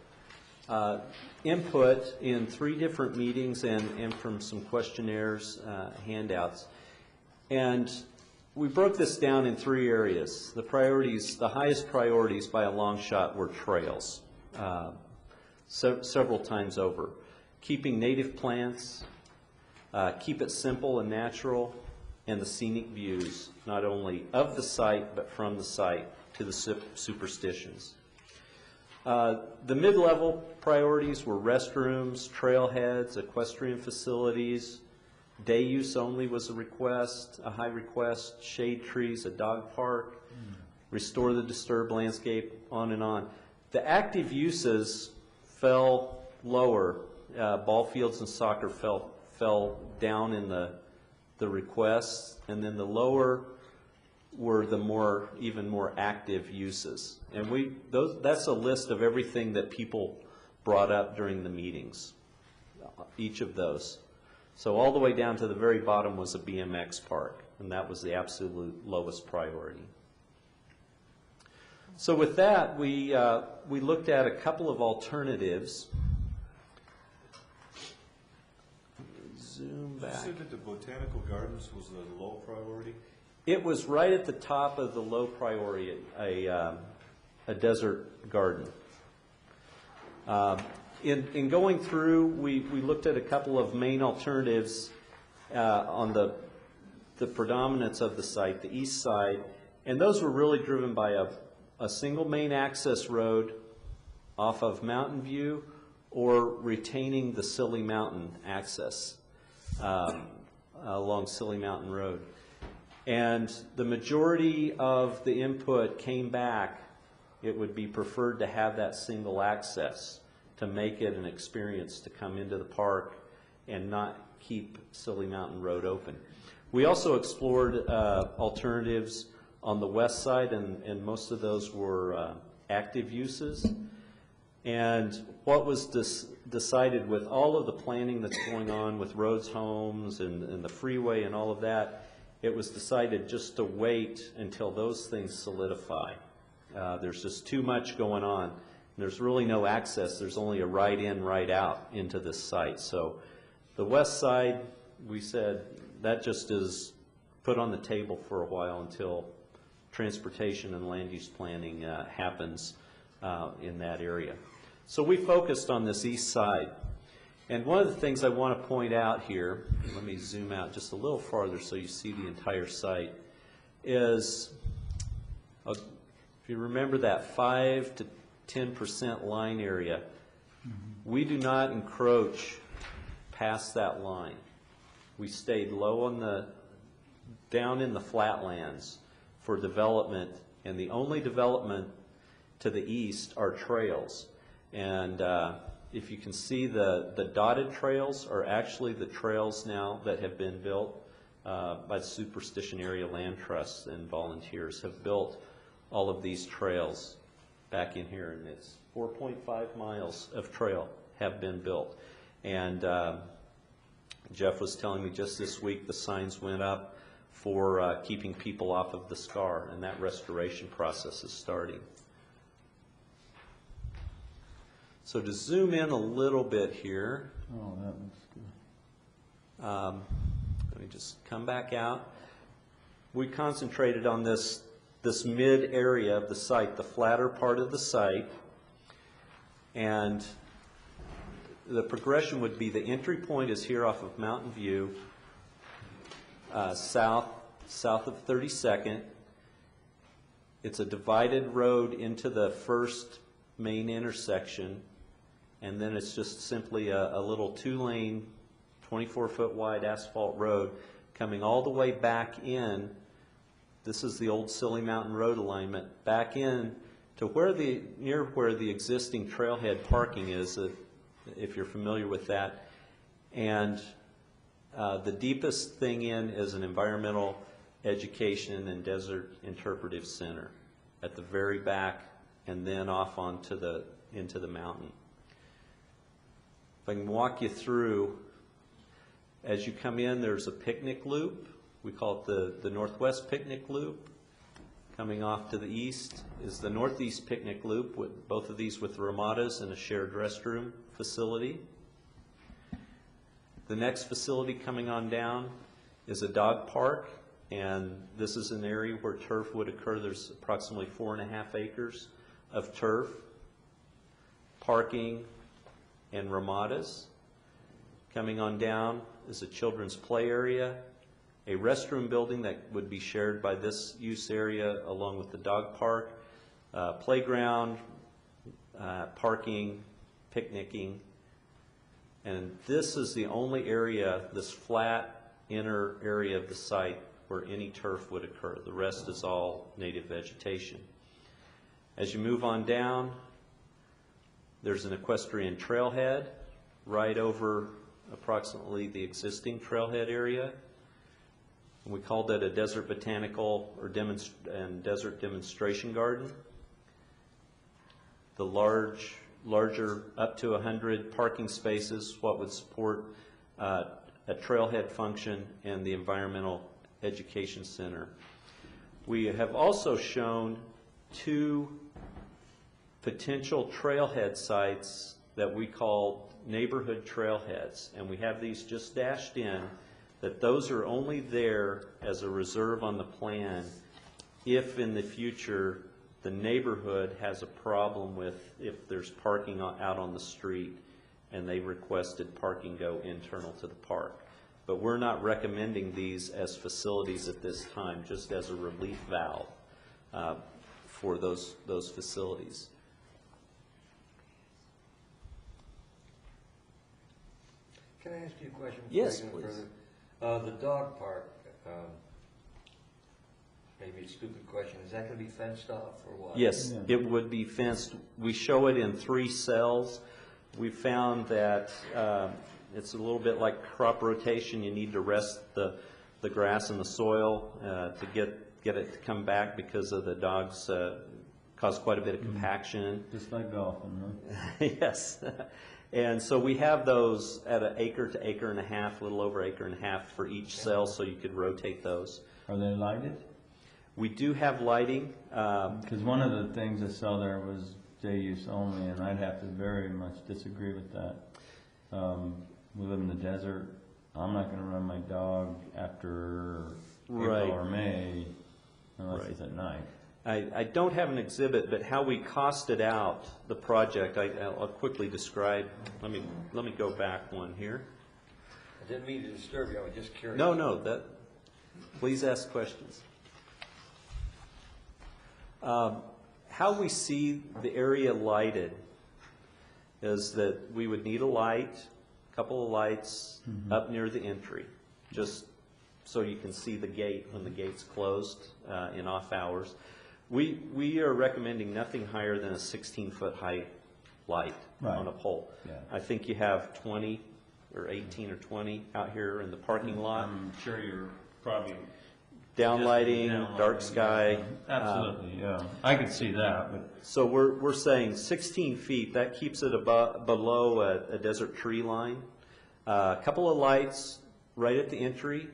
Input in 3 different meetings and from some questionnaires, handouts. And we broke this down in 3 areas. The priorities, the highest priorities by a long shot were trails, several times over. Keeping native plants, keep it simple and natural, and the scenic views, not only of the site, but from the site to the superstitions. The mid-level priorities were restrooms, trailheads, equestrian facilities. Day use only was a high request, shade trees, a dog park, restore the disturbed landscape, on and on. The active uses fell lower. Ball fields and soccer fell down in the requests, and then the lower were the even more active uses. And that's a list of everything that people brought up during the meetings, each of those. So all the way down to the very bottom was a BMX park, and that was the absolute lowest priority. So with that, we looked at a couple of alternatives. Zoom back. Did you say that the botanical gardens was the low priority? It was right at the top of the low priority, a desert garden. In going through, we looked at a couple of main alternatives on the predominance of the site, the east side, and those were really driven by a single main access road off of Mountain View or retaining the Silly Mountain access. along Silly Mountain Road. And the majority of the input came back, it would be preferred to have that single access to make it an experience to come into the park and not keep Silly Mountain Road open. We also explored alternatives on the west side, and most of those were active uses. And what was decided with all of the planning that's going on with Rhodes Homes and the freeway and all of that, it was decided just to wait until those things solidify. There's just too much going on. There's really no access. There's only a right in, right out into this site. So the west side, we said, that just is put on the table for a while until transportation and land use planning happens in that area. So we focused on this east side. And one of the things I want to point out here, let me zoom out just a little farther so you see the entire site, is if you remember that 5 to 10% line area, we do not encroach past that line. We stayed low on down in the flatlands for development, and the only development to the east are trails. And if you can see, the dotted trails are actually the trails now that have been built by the Superstition Area Land Trust, and volunteers have built all of these trails back in here, and it's 4.5 miles of trail have been built. And Jeff was telling me just this week the signs went up for keeping people off of the scar, and that restoration process is starting. So to zoom in a little bit here, Oh, that looks good. let me just come back out. We concentrated on this mid area of the site, the flatter part of the site, and the progression would be the entry point is here off of Mountain View, south of 32nd. It's a divided road into the first main intersection, and then it's just simply a little 2-lane, 24-foot wide asphalt road coming all the way back in. This is the old Silly Mountain Road alignment, back in to near where the existing trailhead parking is, if you're familiar with that. And the deepest thing in is an environmental education and desert interpretive center at the very back, and then off into the mountain. If I can walk you through, as you come in, there's a picnic loop. We call it the Northwest Picnic Loop. Coming off to the east is the Northeast Picnic Loop, with both of these with Ramadas and a shared restroom facility. The next facility coming on down is a dog park, and this is an area where turf would occur. There's approximately 4.5 acres of turf, parking, and Ramadas. Coming on down is a children's play area, a restroom building that would be shared by this use area along with the dog park, playground, parking, picnicking. And this is the only area, this flat inner area of the site, where any turf would occur. The rest is all native vegetation. As you move on down, there's an equestrian trailhead right over approximately the existing trailhead area. And we called it a desert botanical or desert demonstration garden. The larger up to 100 parking spaces, what would support a trailhead function, and the environmental education center. We have also shown 2 potential trailhead sites that we call neighborhood trailheads, and we have these just dashed in, that those are only there as a reserve on the plan if in the future the neighborhood has a problem with if there's parking out on the street and they requested parking go internal to the park. But we're not recommending these as facilities at this time, just as a relief valve for those facilities. Can I ask you a question? Yes, before I go please. further? The dog park, maybe a stupid question, is that going to be fenced off or what? Yes, Yeah. it would be fenced. We show it in 3 cells. We found that it's a little bit like crop rotation. You need to rest the grass and the soil to get it to come back because of the dogs cause quite a bit of compaction. Just like golfing, huh? Yes. And so we have those at an acre to acre and a half, a little over acre and a half for each cell, so you could rotate those. Are they lighted? We do have lighting. Because one of the things I saw there was day use only, and I'd have to very much disagree with that. We live in the desert. I'm not going to run my dog after April or May unless it's at night. I don't have an exhibit, but how we costed out the project, I'll quickly describe. Let me go back one here. I didn't mean to disturb you, I was just curious. No, please ask questions. How we see the area lighted is that we would need a couple of lights up near the entry, just so you can see the gate when the gate's closed in off hours. We are recommending nothing higher than a 16-foot high light on a pole. Yeah. I think you have 20 or 18 or 20 out here in the parking lot. I'm sure you're probably Downlighting, dark sky. Absolutely, yeah. I could see that, but So we're saying 16 feet, that keeps it below a desert tree line. A couple of lights right at the entry.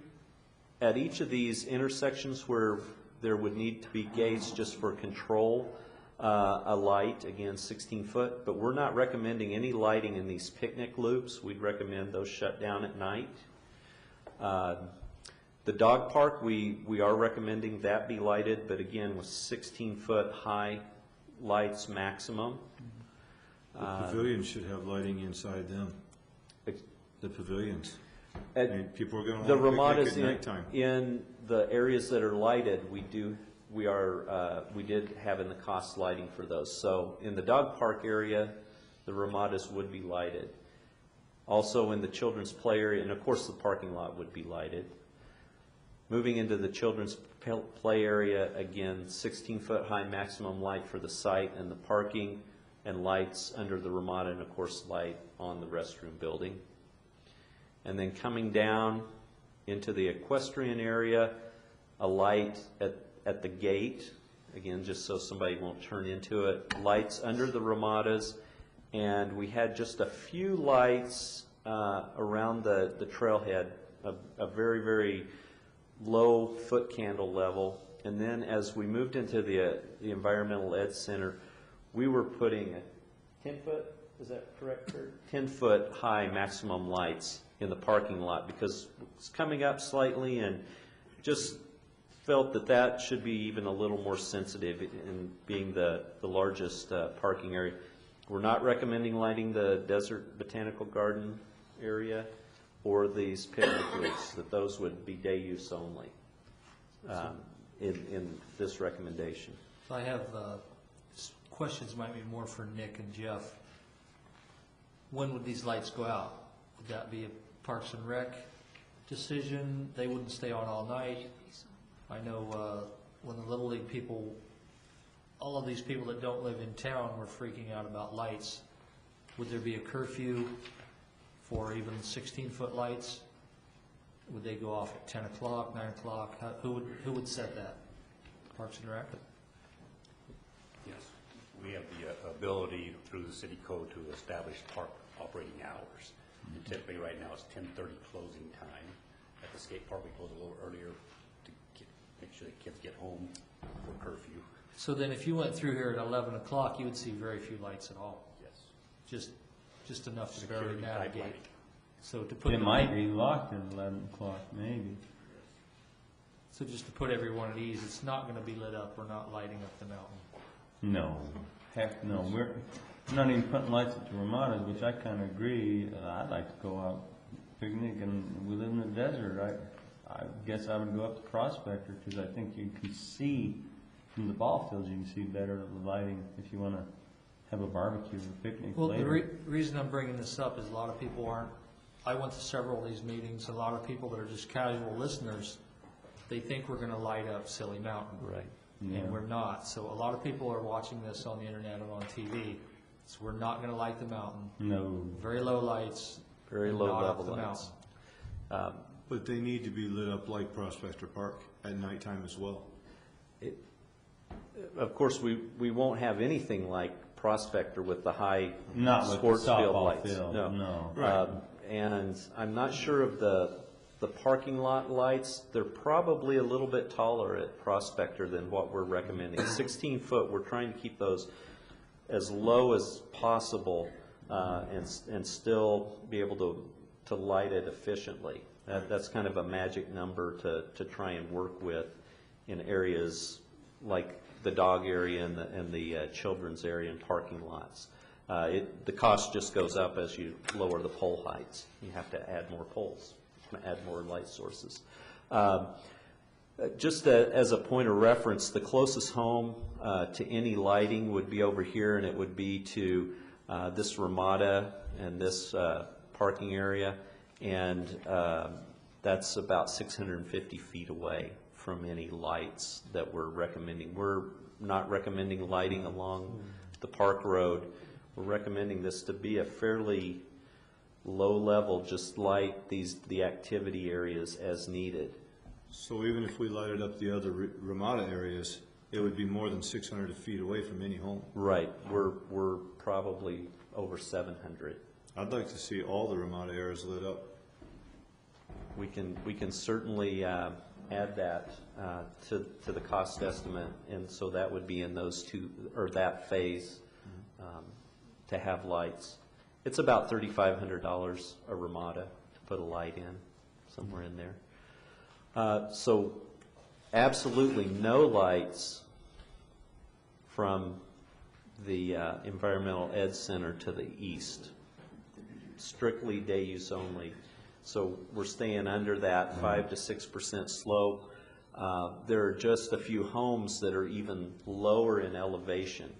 At each of these intersections where there would need to be gates just for control, a light, again 16 foot, but we're not recommending any lighting in these picnic loops. We'd recommend those shut down at night. The dog park, we are recommending that be lighted, but again with 16-foot high lights maximum. The pavilions should have lighting inside them. The pavilions. I mean, people are going to The want to Ramadas picnic at nighttime. in the areas that are lighted, we did have in the cost lighting for those. So in the dog park area, the Ramadas would be lighted. Also in the children's play area, and of course the parking lot would be lighted. Moving into the children's play area, again, 16-foot high maximum light for the site and the parking, and lights under the Ramada, and of course light on the restroom building. And then coming down into the equestrian area, a light at the gate, again, just so somebody won't turn into it, lights under the Ramadas, and we had just a few lights around the trailhead, a very, very low foot candle level. And then as we moved into the Environmental Ed Center, we were putting a 10-foot, is that correct, Kurt? 10-foot high maximum lights in the parking lot because it's coming up slightly, and just felt that should be even a little more sensitive in being the largest parking area. We're not recommending lighting the Desert Botanical Garden area or these picnic loops, that those would be day use only in this recommendation. So I have questions might be more for Nick and Jeff. When would these lights go out? Would that be a Parks and Rec decision? They wouldn't stay on all night. I know when the Little League people, all of these people that don't live in town were freaking out about lights. Would there be a curfew for even 16-foot lights? Would they go off at 10 o'clock, 9 o'clock? Who would set that? Parks and Rec? Yes, we have the ability through the city code to establish park operating hours. And typically right now it's 10:30 closing time. At the skate park we close a little earlier to make sure the kids get home for curfew. So then if you went through here at 11 o'clock, you would see very few lights at all? Yes. Just enough to barely Security type navigate. lighting. So to put it might be locked at 11 o'clock, maybe. So just to put everyone at ease, it's not going to be lit up. We're not lighting up the mountain. No, heck no. We're not even putting lights at the Ramadas, which I kind of agree. I'd like to go out picnic, and we live in the desert. I guess I would go up to Prospector because I think you can see from the ball fields. You can see better the lighting if you want to have a barbecue or picnic Well, later. the reason I'm bringing this up is a lot of people aren't I went to several of these meetings. A lot of people that are just casual listeners, they think we're going to light up Silly Mountain. Right. And we're not. So a lot of people are watching this on the internet and on TV. So we're not going to light the mountain. No. Very low lights. Very and low not up level the lights. mountain. But they need to be lit up like Prospector Park at nighttime as well. Of course, we won't have anything like Prospector with the high Not with the sports field softball lights. field, no. Right. And I'm not sure of the parking lot lights. They're probably a little bit taller at Prospector than what we're recommending. 16 foot, we're trying to keep those as low as possible and still be able to light it efficiently. That's kind of a magic number to try and work with in areas like the dog area and the children's area and parking lots. The cost just goes up as you lower the pole heights. You have to add more poles, add more light sources. Just as a point of reference, the closest home to any lighting would be over here, and it would be to this Ramada and this parking area, and that's about 650 feet away from any lights that we're recommending. We're not recommending lighting along the park road. We're recommending this to be a fairly low level, just light the activity areas as needed. So even if we lighted up the other Ramada areas, it would be more than 600 feet away from any home. Right. We're probably over 700. I'd like to see all the Ramada areas lit up. We can certainly add that to the cost estimate, and so that would be in those two, or that phase, to have lights. It's about $3,500 a Ramada to put a light in, somewhere in there. So absolutely no lights from the Environmental Ed Center to the east. Strictly day use only. So we're staying under that 5 to 6% slope. There are just a few homes that are even lower in elevation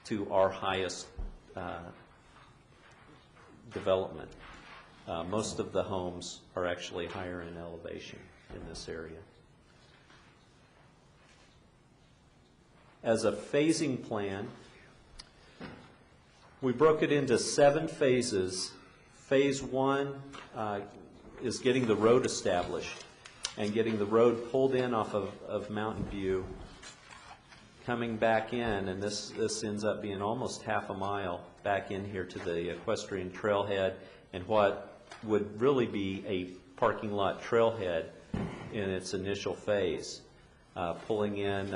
to our highest development. Most of the homes are actually higher in elevation in this area. As a phasing plan, we broke it into 7 phases. Phase 1 is getting the road established and getting the road pulled in off of Mountain View, coming back in, and this ends up being almost half a mile back in here to the equestrian trailhead and what would really be a parking lot trailhead in its initial phase, pulling in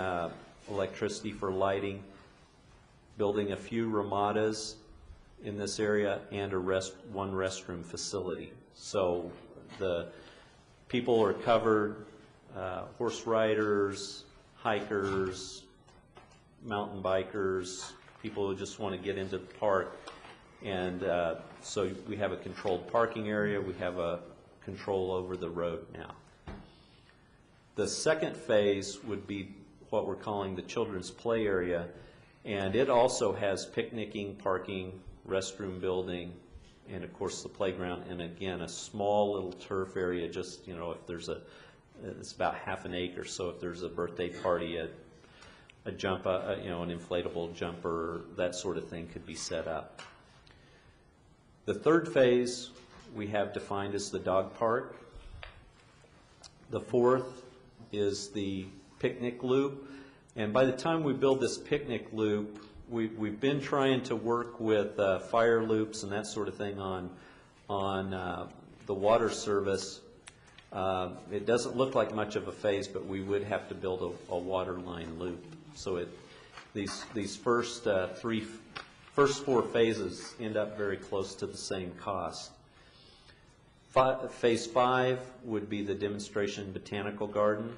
electricity for lighting, building a few Ramadas in this area, and one restroom facility. So the people are covered, horse riders, hikers, mountain bikers, people who just want to get into the park. And so we have a controlled parking area, we have a control over the road now. The second phase would be what we're calling the children's play area, and it also has picnicking, parking, restroom building, and of course the playground, and again a small little turf area, just, you know, if there's it's about half an acre, so if there's a birthday party, a jump, you know, an inflatable jumper, that sort of thing could be set up. The third phase we have defined as the dog park. The fourth is the picnic loop, and by the time we build this picnic loop, we've been trying to work with fire loops and that sort of thing on the water service. It doesn't look like much of a phase, but we would have to build a water line loop. So these first 4 phases end up very close to the same cost. Phase 5 would be the demonstration botanical garden.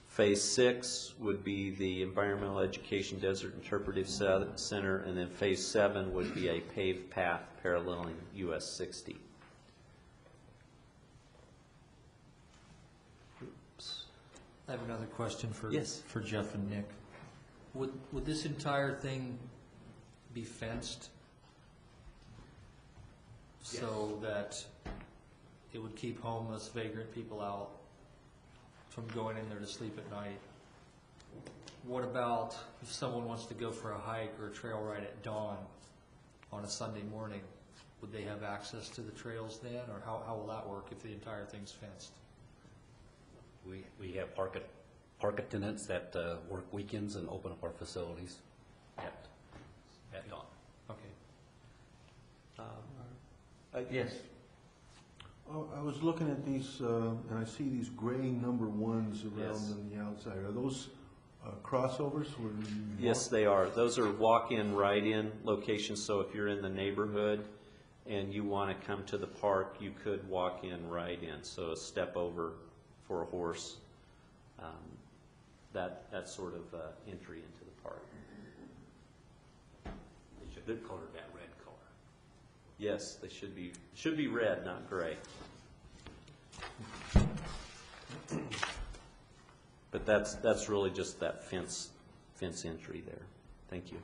Phase 6 would be the Environmental Education Desert Interpretive Center, and then Phase 7 would be a paved path paralleling US 60. Oops. I have another question for Yes. for Jeff and Nick. Would this entire thing be fenced? so that it would keep homeless, vagrant people out from going in there to sleep at night. What about if someone wants to go for a hike or a trail ride at dawn on a Sunday morning? Would they have access to the trails then, or how will that work if the entire thing's fenced? We have park attendants that work weekends and open up our facilities at dawn. Okay. Yes. Oh, I was looking at these, and I see these gray number ones around Yes. on the outside. Are those crossovers? Where you Yes, walk? they are. Those are walk-in, ride-in locations, so if you're in the neighborhood and you want to come to the park, you could walk in, ride in, so a step over for a horse. That sort of entry into the park. They should color that red color. Yes, they should be red, not gray. But that's really just that fence entry there. Thank you.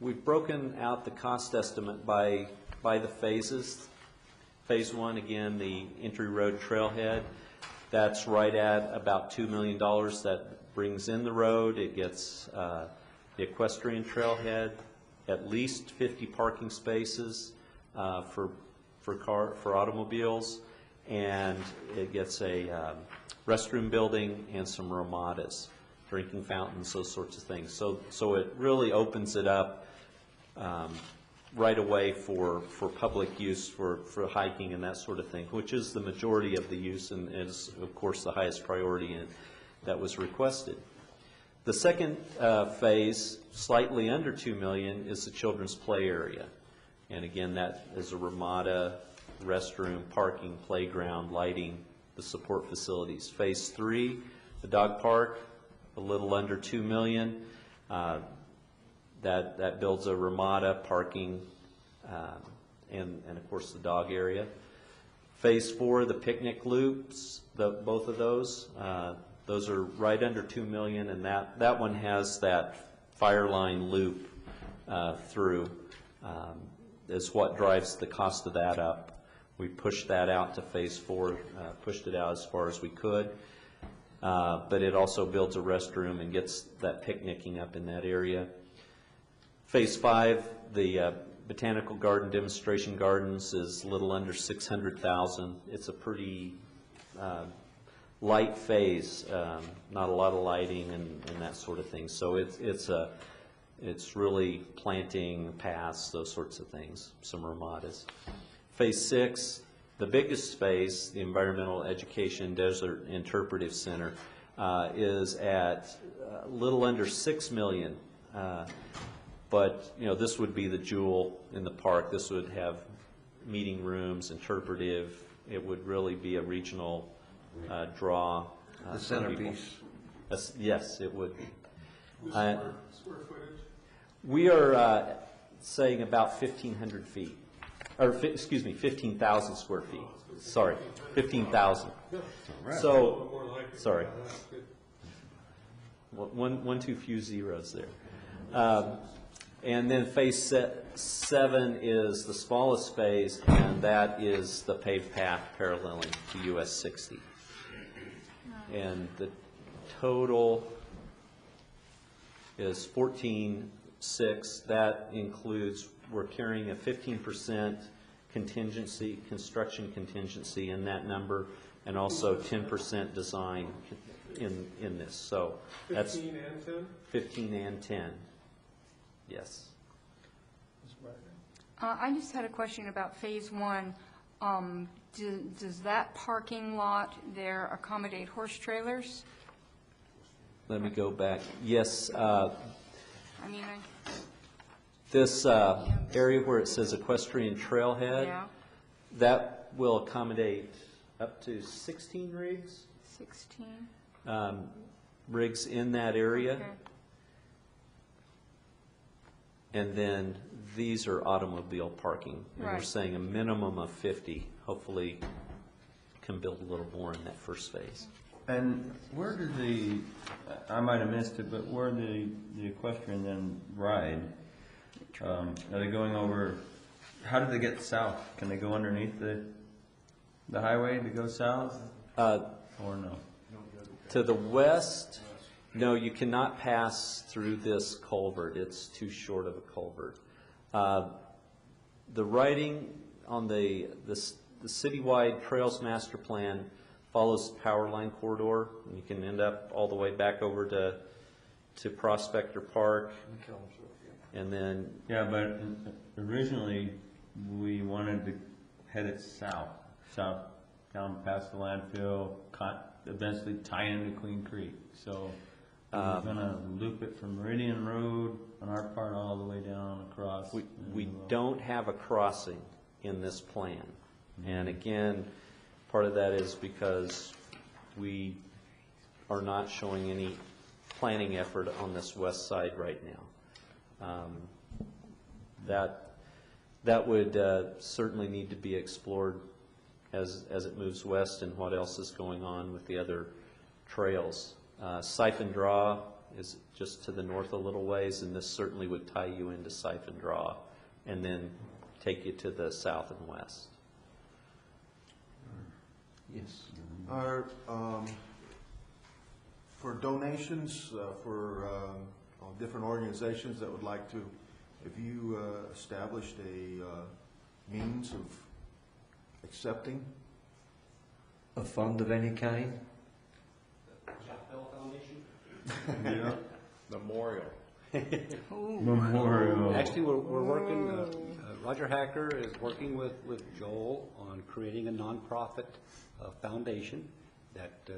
We've broken out the cost estimate by the phases. Phase 1, again, the entry road trailhead. That's right at about $2 million. That brings in the road. It gets the equestrian trailhead, at least 50 parking spaces for automobiles, and it gets a restroom building and some ramadas, drinking fountains, those sorts of things. So it really opens it up right away for public use, for hiking and that sort of thing, which is the majority of the use and is, of course, the highest priority that was requested. The second phase, slightly under $2 million, is the children's play area. And again, that is a ramada, restroom, parking, playground, lighting, the support facilities. Phase 3, the dog park, a little under $2 million. That builds a ramada, parking, and of course the dog area. Phase 4, the picnic loops, both of those are right under $2 million, and that one has that fire line loop through. Is what drives the cost of that up. We pushed that out to Phase 4, pushed it out as far as we could, but it also builds a restroom and gets that picnicking up in that area. Phase 5, the Botanical Garden Demonstration Gardens, is a little under $600,000. It's a pretty light phase, not a lot of lighting and that sort of thing. So it's really planting, paths, those sorts of things, some ramadas. Phase 6, the biggest phase, the Environmental Education Desert Interpretive Center, is at a little under $6 million. But this would be the jewel in the park. This would have meeting rooms, interpretive. It would really be a regional draw. The centerpiece. Yes, it would. Square footage? We are saying about 1,500 feet, or excuse me, 15,000 square feet. Sorry, 15,000. So, sorry. One too few zeros there. And then phase 7 is the smallest phase, and that is the paved path paralleling to US 60. And the total is 14.6. That includes, we're carrying a 15% contingency, construction contingency in that number, and also 10% design in this. So that's 15 and 10? 15 and 10. Yes. I just had a question about Phase 1. Does that parking lot there accommodate horse trailers? Let me go back. Yes. I mean, This area where it says equestrian trailhead, yeah, that will accommodate up to 16 rigs. 16? Rigs in that area. Okay. And then these are automobile parking. And we're Right. saying a minimum of 50. Hopefully can build a little more in that first phase. And where do I might have missed it, but where the equestrian then ride? Are they going over, how do they get south? Can they go underneath the highway to go south? Or no? To the west, no, you cannot pass through this culvert. It's too short of a culvert. The writing on the citywide Trails Master Plan follows the power line corridor, and you can end up all the way back over to Prospector Park, and then... Yeah, but originally, we wanted to head it south, down past the landfill, eventually tie into Queen Creek. So we're going to loop it from Meridian Road on our part all the way down across. We don't have a crossing in this plan. And again, part of that is because we are not showing any planning effort on this west side right now. That would certainly need to be explored as it moves west, and what else is going on with the other trails. Siphon Draw is just to the north a little ways, and this certainly would tie you into Siphon Draw and then take you to the south and west. Yes. For donations for different organizations that would like to, have you established a means of accepting? A fund of any kind? Jack Bell Foundation? Yeah. Memorial. Memorial. Actually, we're working, Roger Hacker is working with Joel on creating a nonprofit foundation that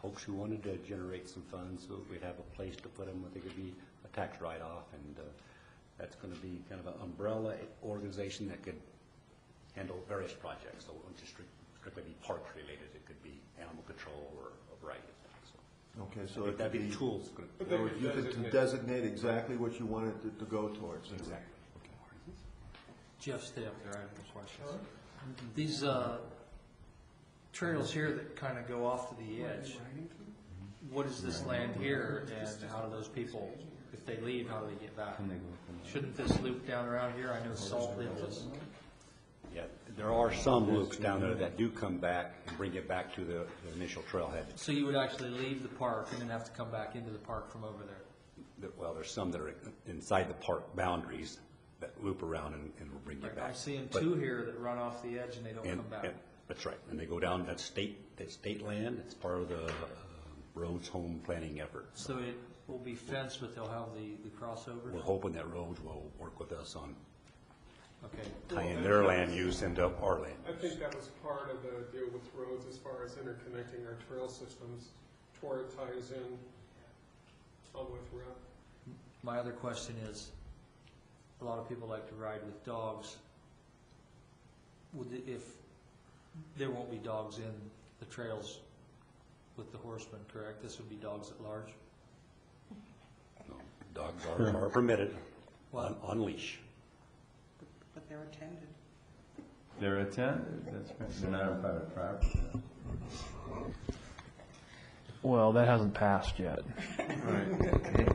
folks who wanted to generate some funds, so we'd have a place to put them, where they could be a tax write-off, and that's going to be kind of an umbrella organization that could handle various projects. So it won't just strictly be park related. It could be animal control or a variety of things. So Okay, so it that'd could be be tools. So you could designate exactly what you wanted it to go towards. Exactly. Jeff, stay up there, I have a question. These trails here that kind of go off to the edge, what is this land here, and how do those people, if they leave, how do they get back? Shouldn't this loop down around here? I know Salt Ridges. Yeah, there are some loops down there that do come back and bring it back to the initial trailhead. So you would actually leave the park and then have to come back into the park from over there? Well, there's some that are inside the park boundaries that loop around and will bring you back. I'm seeing two here that run off the edge and they don't come back. That's right, and they go down, that's state land, it's part of the Rhodes home planning effort. So it will be fenced, but they'll have the crossovers? We're hoping that Rhodes will work with us on okay. tying their land use into our land. I think that was part of the deal with roads as far as interconnecting our trail systems to where it ties in all the way throughout. My other question is, a lot of people like to ride with dogs. If there won't be dogs in the trails with the horsemen, correct? This would be dogs at large? No, dogs are permitted on leash. But they're attended. They're attended, that's right. They're not on private property. Well, that hasn't passed yet. Right, okay.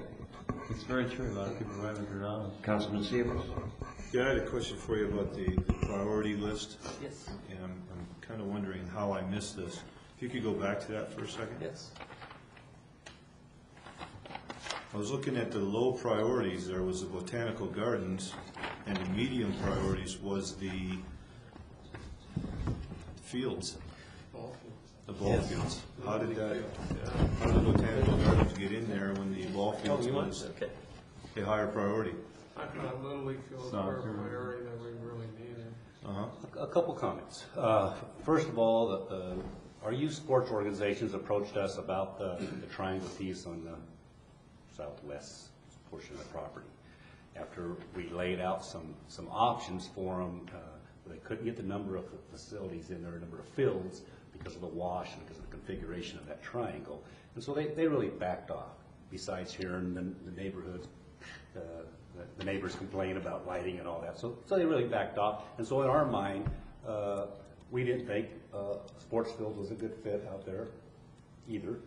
It's very true, a lot of people ride with their dogs. Councilman Sievers? Yeah, I had a question for you about the priority list. Yes. And I'm kind of wondering how I missed this. If you could go back to that for a second? Yes. I was looking at the low priorities. There was the botanical gardens, and the medium priorities was the fields. The ball fields. How did the botanical gardens get in there when the ball fields was a higher priority? I thought Little League field was more of a priority than we really needed. A couple comments. First of all, our youth sports organizations approached us about the triangle piece on the southwest portion of the property. After we laid out some options for them, they couldn't get the number of facilities in there, the number of fields, because of the wash and because of the configuration of that triangle. And so they really backed off. Besides hearing the neighborhoods, the neighbors complain about lighting and all that. So they really backed off. And so in our mind, we didn't think sports field was a good fit out there. either.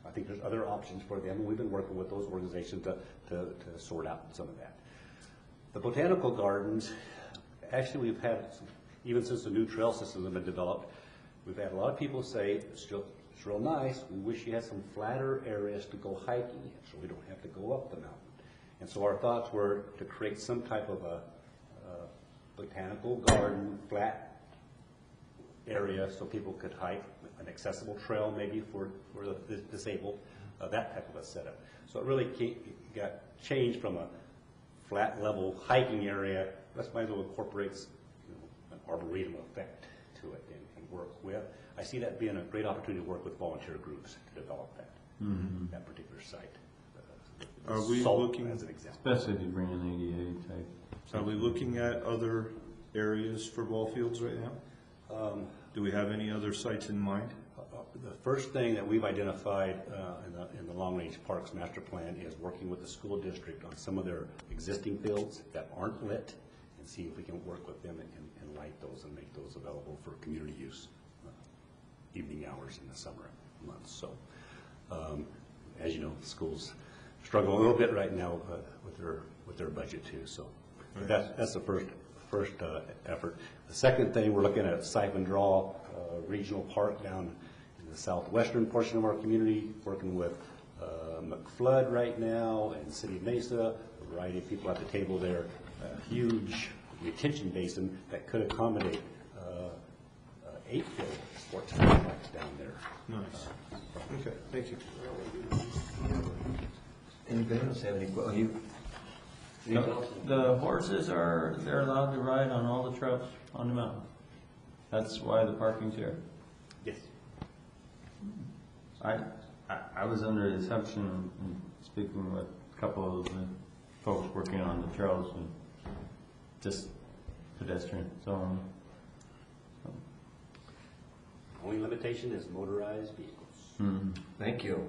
I think there's other options for them, and we've been working with those organizations to sort out some of that. The botanical gardens, actually we've had, even since the new trail systems have been developed, we've had a lot of people say, it's real nice, we wish you had some flatter areas to go hiking, so we don't have to go up the mountain. And so our thoughts were to create some type of a botanical garden, flat area so people could hike, an accessible trail maybe for the disabled, that type of a setup. So it really got changed from a flat level hiking area. That's might as well incorporates an arboretum effect to it and work with. I see that being a great opportunity to work with volunteer groups to develop that, that particular site. Are we Salt, looking, as an example. Especially if you bring an ADA type. are we looking at other areas for ball fields right now? Do we have any other sites in mind? The first thing that we've identified in the Long Range Parks Master Plan is working with the school district on some of their existing fields that aren't lit and see if we can work with them and light those and make those available for community use, evening hours in the summer months. So, as you know, the schools struggle a little bit right now with their budget too. So that's the first effort. The second thing, we're looking at Siphon Draw Regional Park down in the southwestern portion of our community, working with McFlood right now and City of Mesa, a variety of people at the table there, a huge retention basin that could accommodate 8 field sports complex down there. Nice. Okay, thank you. Anybody else have any, The horses they're allowed to ride on all the trails on the mountain. That's why the parking's here. Yes. I was under the assumption, in speaking with a couple of the folks working on the trails, and just pedestrian zone. Only limitation is motorized vehicles. Thank you.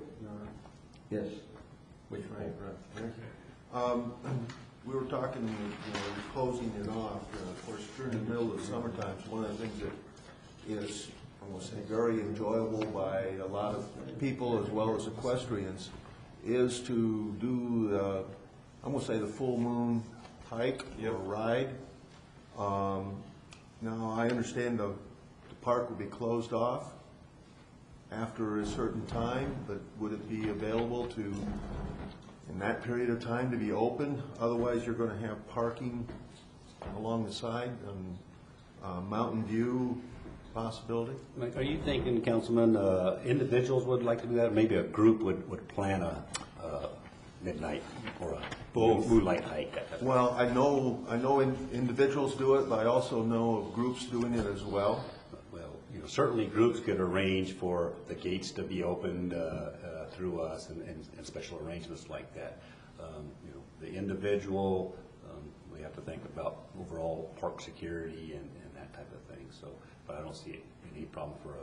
Yes. Which way? We were talking, closing it off. Of course, during the middle of the summertime, one of the things that is, I want to say, very enjoyable by a lot of people as well as equestrians is to do, I'm going to say, the full moon hike or ride. Now, I understand the park will be closed off after a certain time, but would it be available to, in that period of time, to be open? Otherwise, you're going to have parking along the side and Mountain View possibility? Are you thinking, Councilman, individuals would like to do that? Maybe a group would plan a midnight or a moonlight hike? Well, I know individuals do it, but I also know of groups doing it as well. Well, certainly groups could arrange for the gates to be opened through us and special arrangements like that. The individual, we have to think about overall park security and that type of thing. So, but I don't see any problem for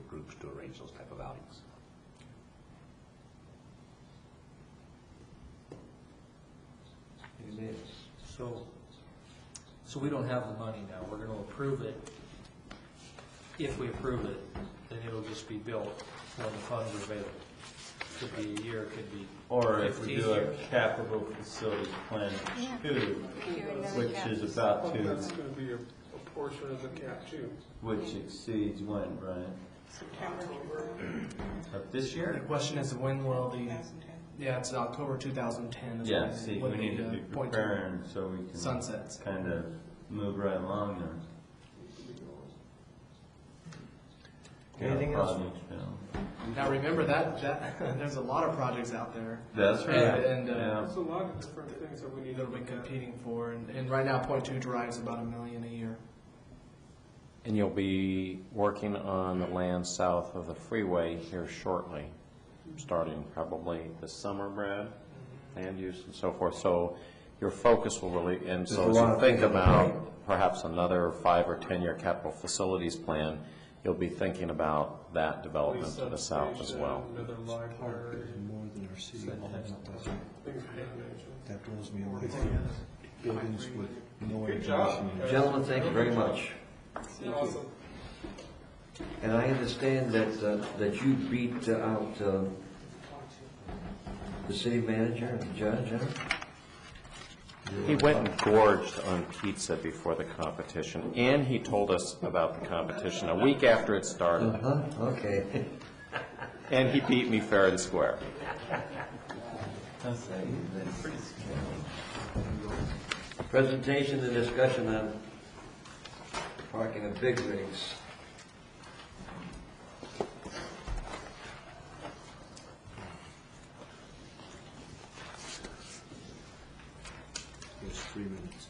groups to arrange those type of outings. So we don't have the money now. We're going to approve it. If we approve it, then it'll just be built when the funds are available. Could be a year, could be 15 Or if we do a years. capital facility plan 2, which is about to, That's going to be a portion of the cap too. which exceeds when, Brian? September Of this The year? question is, when will the, 2010. yeah, it's October 2010. is Yeah, when- see, when we need the, to be point preparing so we can Sunsets. kind of move right along there. Anything else? Projects, you know. Now, remember that there's a lot of projects out there. That's right. And Yeah. There's a lot of different things that we need to that'll be look at. competing for, and right now, Point 2 drives about $1 million a year. And you'll be working on the land south of the freeway here shortly, starting probably this summer, Brad, land use and so forth. So your focus will really, and so There's as a lot you of think things on the about plate. perhaps another 5 or 10-year capital facilities plan, you'll be thinking about that development to the south as well. Another library, More than our city. things of that nature. That blows me away. Buildings with no Good job. education. Gentlemen, thank you very much. Awesome. And I understand that you beat out the city manager and the judge, huh? He went and gorged on pizza before the competition, and he told us about the competition a week after it started. Okay. And he beat me fair and square. Presentation and discussion on parking of big rigs. There's 3 minutes.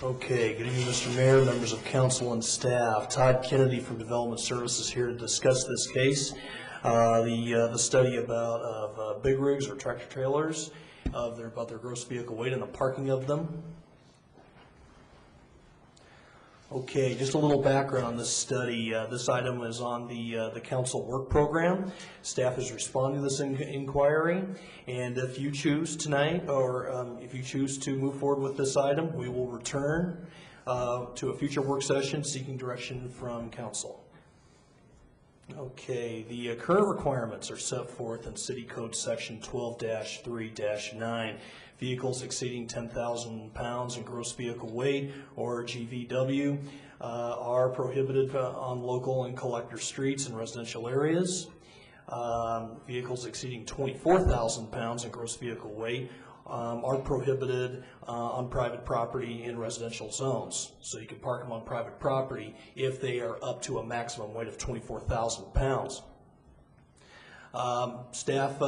Okay, good evening, Mr. Mayor, members of council and staff. Todd Kennedy from Development Services here to discuss this case. The study of big rigs or tractor trailers, about their gross vehicle weight and the parking of them. Okay, just a little background on this study. This item is on the council work program. Staff is responding to this inquiry, and if you choose tonight, or if you choose to move forward with this item, we will return to a future work session seeking direction from council. Okay, the current requirements are set forth in City Code Section 12-3-9. Vehicles exceeding 10,000 pounds in gross vehicle weight, or GVW, are prohibited on local and collector streets and residential areas. Vehicles exceeding 24,000 pounds in gross vehicle weight are prohibited on private property in residential zones. So you can park them on private property if they are up to a maximum weight of 24,000 pounds. Staff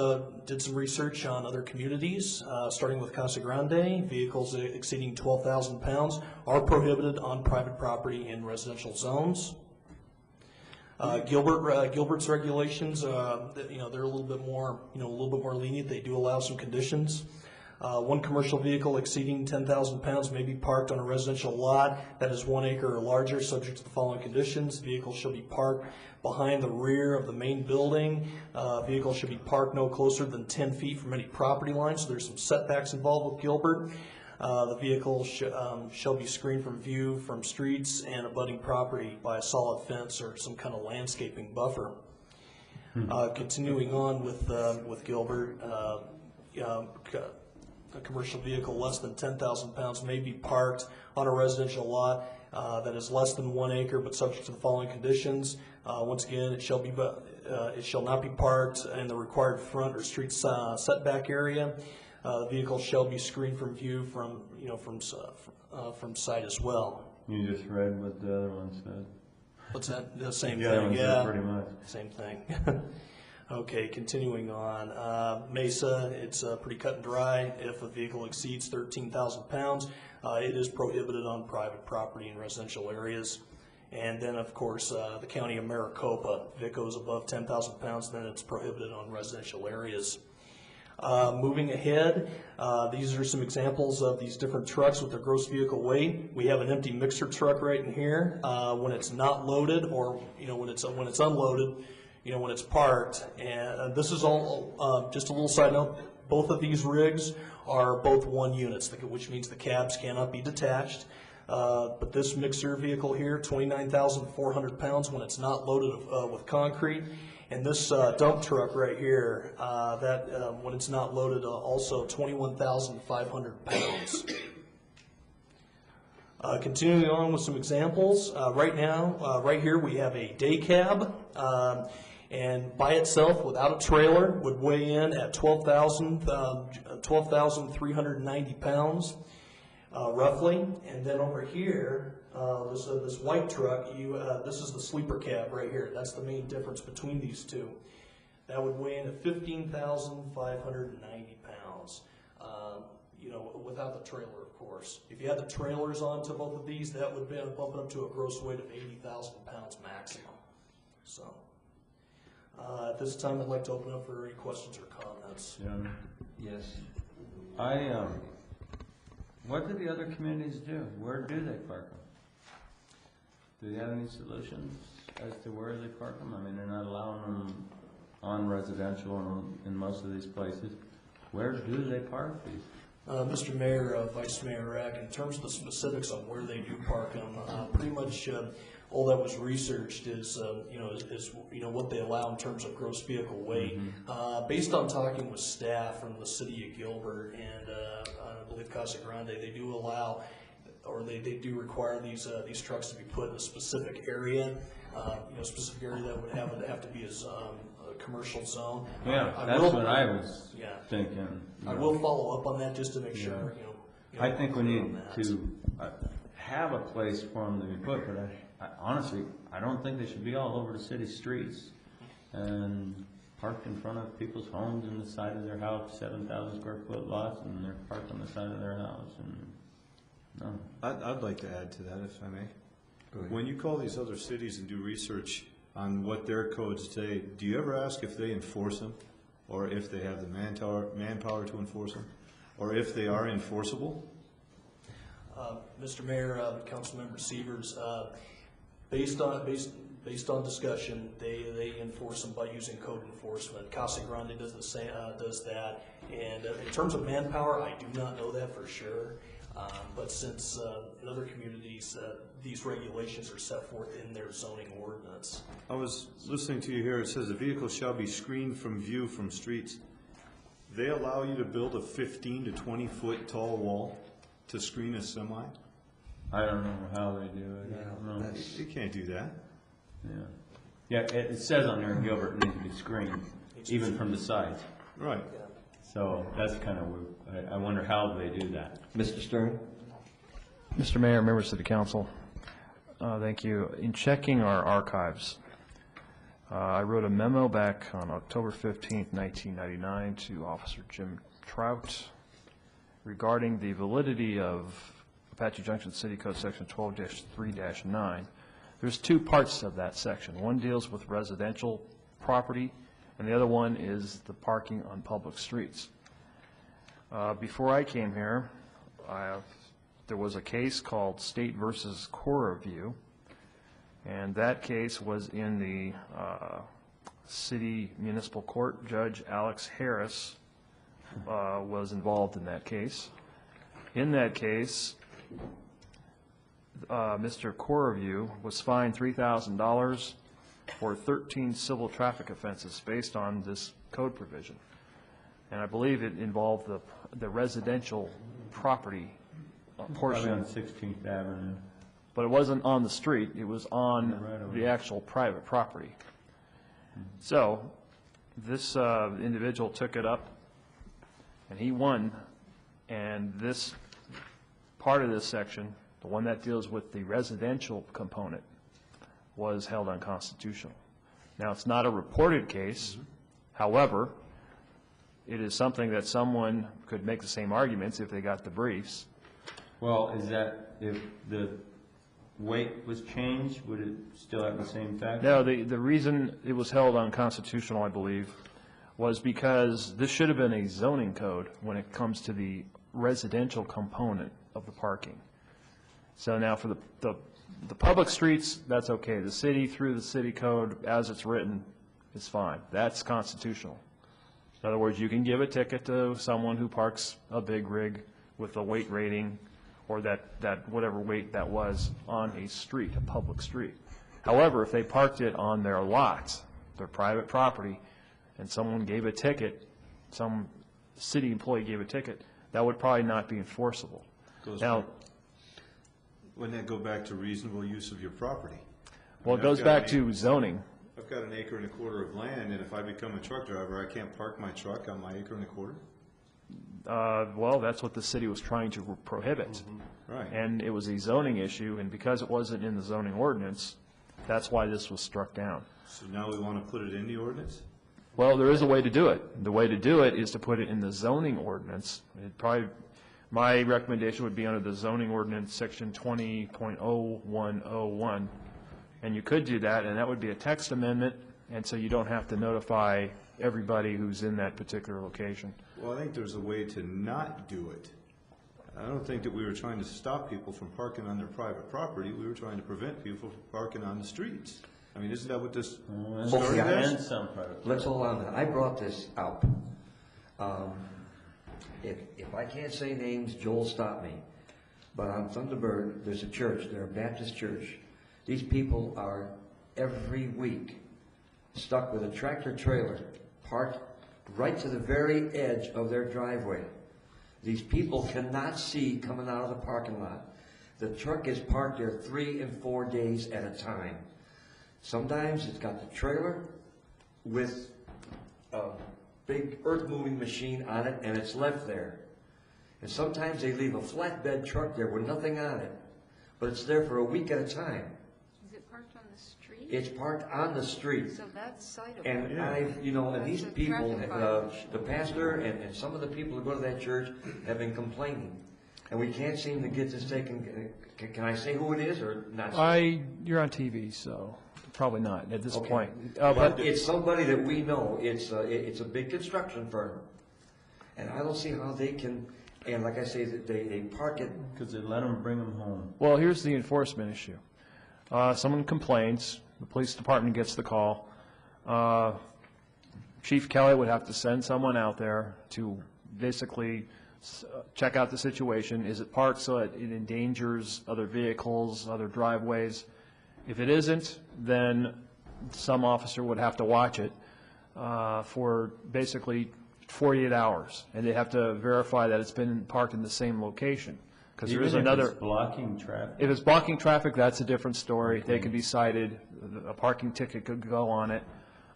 did some research on other communities, starting with Casa Grande. Vehicles exceeding 12,000 pounds are prohibited on private property in residential zones. Gilbert's regulations, they're a little bit more, lenient. They do allow some conditions. One commercial vehicle exceeding 10,000 pounds may be parked on a residential lot that is 1 acre or larger, subject to the following conditions. Vehicles shall be parked behind the rear of the main building. Vehicles should be parked no closer than 10 feet from any property line, so there's some setbacks involved with Gilbert. The vehicle shall be screened from view from streets and abutting property by a solid fence or some kind of landscaping buffer. Continuing on with Gilbert, a commercial vehicle less than 10,000 pounds may be parked on a residential lot that is less than 1 acre, but subject to the following conditions. Once again, it shall not be parked in the required front or street setback area. The vehicle shall be screened from view from sight as well. You just read what the other one said. What's that? The same The other thing. one said pretty much. Same thing. Okay, continuing on. Mesa, it's pretty cut and dry. If a vehicle exceeds 13,000 pounds, it is prohibited on private property in residential areas. And then, of course, the county of Maricopa, if it goes above 10,000 pounds, then it's prohibited on residential areas. Moving ahead, these are some examples of these different trucks with their gross vehicle weight. We have an empty mixer truck right in here. When it's not loaded, or when it's unloaded, when it's parked. And this is all just a little side note. Both of these rigs are both one units, which means the cabs cannot be detached. But this mixer vehicle here, 29,400 pounds when it's not loaded with concrete. And this dump truck right here, when it's not loaded, also 21,500 pounds. Continuing on with some examples, right here we have a day cab, and by itself, without a trailer, would weigh in at 12,390 pounds, roughly. And then over here, this white truck, this is the sleeper cab right here. That's the main difference between these two. That would weigh in at 15,590 pounds, without the trailer, of course. If you had the trailers onto both of these, that would bump it up to a gross weight of 80,000 pounds maximum. So, at this time, I'd like to open up for any questions or comments. Yes. What do the other communities do? Where do they park them? Do they have any solutions as to where they park them? I mean, they're not allowing them on residential in most of these places. Where do they park these? Mr. Mayor, Vice Mayor Rack, in terms of the specifics on where they do park them, pretty much all that was researched is, what they allow in terms of gross vehicle weight. Based on talking with staff from the city of Gilbert and I believe Casa Grande, they do allow, or they do require these trucks to be put in a specific area, specific area that would have to be a commercial zone. Yeah, that's what I was thinking. I will follow up on that just to make sure, I think we need to have a place for them to be put, but honestly, I don't think they should be all over the city streets and parked in front of people's homes in the side of their house, 7,000 square foot lots, and they're parked on the side of their house. And no. I'd like to add to that, if I may. When you call these other cities and do research on what their codes say, do you ever ask if they enforce them, or if they have the manpower to enforce them, or if they are enforceable? Mr. Mayor, Councilmember Severs, based on discussion, they enforce them by using code enforcement. Casa Grande does that, and in terms of manpower, I do not know that for sure. But since in other communities, these regulations are set forth in their zoning ordinance. I was listening to you here. It says a vehicle shall be screened from view from streets. They allow you to build a 15 to 20 foot tall wall to screen a semi? I don't know how they do it. I don't know. You can't do that. Yeah, it says on there in Gilbert it needs to be screened, even from the sides. Right. So that's kind of weird. I wonder how they do that. Mr. Stern? Mr. Mayor, members of the council, thank you. In checking our archives, I wrote a memo back on October 15th, 1999 to Officer Jim Trout regarding the validity of Apache Junction City Code Section 12-3-9. There's two parts of that section. One deals with residential property, and the other one is the parking on public streets. Before I came here, there was a case called State versus Core Review, and that case was in the city municipal court. Judge Alex Harris was involved in that case. In that case, Mr. Core Review was fined $3,000 for 13 civil traffic offenses based on this code provision. And I believe it involved the residential property portion. Probably on 16th Avenue. But it wasn't on the street, it was on the actual private property. So this individual took it up, and he won, and this part of this section, the one that deals with the residential component, was held unconstitutional. Now, it's not a reported case. However, it is something that someone could make the same arguments if they got the briefs. Well, is that, if the weight was changed, would it still have the same factor? No, the reason it was held unconstitutional, I believe, was because this should have been a zoning code when it comes to the residential component of the parking. So now for the public streets, that's okay. The city, through the city code, as it's written, is fine. That's constitutional. In other words, you can give a ticket to someone who parks a big rig with a weight rating, or that whatever weight that was, on a street, a public street. However, if they parked it on their lot, their private property, and someone gave a ticket, some city employee gave a ticket, that would probably not be enforceable. Now, wouldn't that go back to reasonable use of your property? Well, it goes back to zoning. I've got an acre and a quarter of land, and if I become a truck driver, I can't park my truck on my acre and a quarter? Well, that's what the city was trying to prohibit. Right. And it was a zoning issue, and because it wasn't in the zoning ordinance, that's why this was struck down. So now we want to put it in the ordinance? Well, there is a way to do it. The way to do it is to put it in the zoning ordinance. My recommendation would be under the zoning ordinance, section 20.0101. And you could do that, and that would be a text amendment, and so you don't have to notify everybody who's in that particular location. Well, I think there's a way to not do it. I don't think that we were trying to stop people from parking on their private property. We were trying to prevent people from parking on the streets. I mean, isn't that what this started as? Let's hold on to that. I brought this out. If I can't say names, Joel, stop me. But on Thunderbird, there's a church. They're a Baptist church. These people are every week stuck with a tractor trailer parked right to the very edge of their driveway. These people cannot see coming out of the parking lot. The truck is parked there 3 and 4 days at a time. Sometimes it's got the trailer with a big earth-moving machine on it, and it's left there. And sometimes they leave a flatbed truck there with nothing on it, but it's there for a week at a time. Is it parked on the street? It's parked on the street. So that's citable. And and these That's a people, traffic violation. the pastor and some of the people who go to that church have been complaining. And we can't seem to get this taken. Can I say who it is or not? You're on TV, so probably not at this Okay. point. But it's somebody that we know. It's a big construction firm. And I don't see how they can, and like I say, that they park it. Because they let them bring them home. Well, here's the enforcement issue. Someone complains, the police department gets the call. Chief Kelly would have to send someone out there to basically check out the situation. Is it parked so it endangers other vehicles, other driveways? If it isn't, then some officer would have to watch it for basically 48 hours, and they have to verify that it's been parked in the same location. Because there is another. If it's blocking traffic? If it's blocking traffic, that's a different story. They could be cited, a parking ticket could go on it.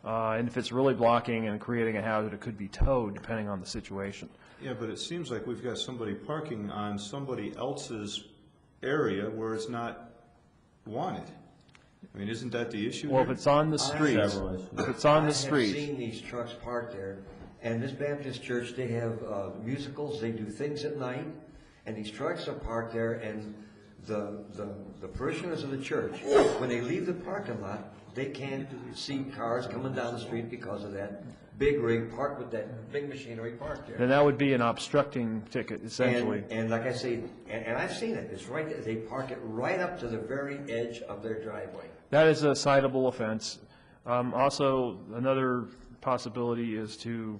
And if it's really blocking and creating a hazard, it could be towed, depending on the situation. Yeah, but it seems like we've got somebody parking on somebody else's area where it's not wanted. I mean, isn't that the issue? Well, if here? it's on the street, if it's on the street. I have seen these trucks parked there, and this Baptist church, they have musicals, they do things at night, and these trucks are parked there, and the parishioners of the church, when they leave the parking lot, they can't see cars coming down the street because of that big rig parked with that big machinery parked there. Then that would be an obstructing ticket, essentially. And like I say, and I've seen it, it's right there, they park it right up to the very edge of their driveway. That is a citable offense. Also, another possibility is to,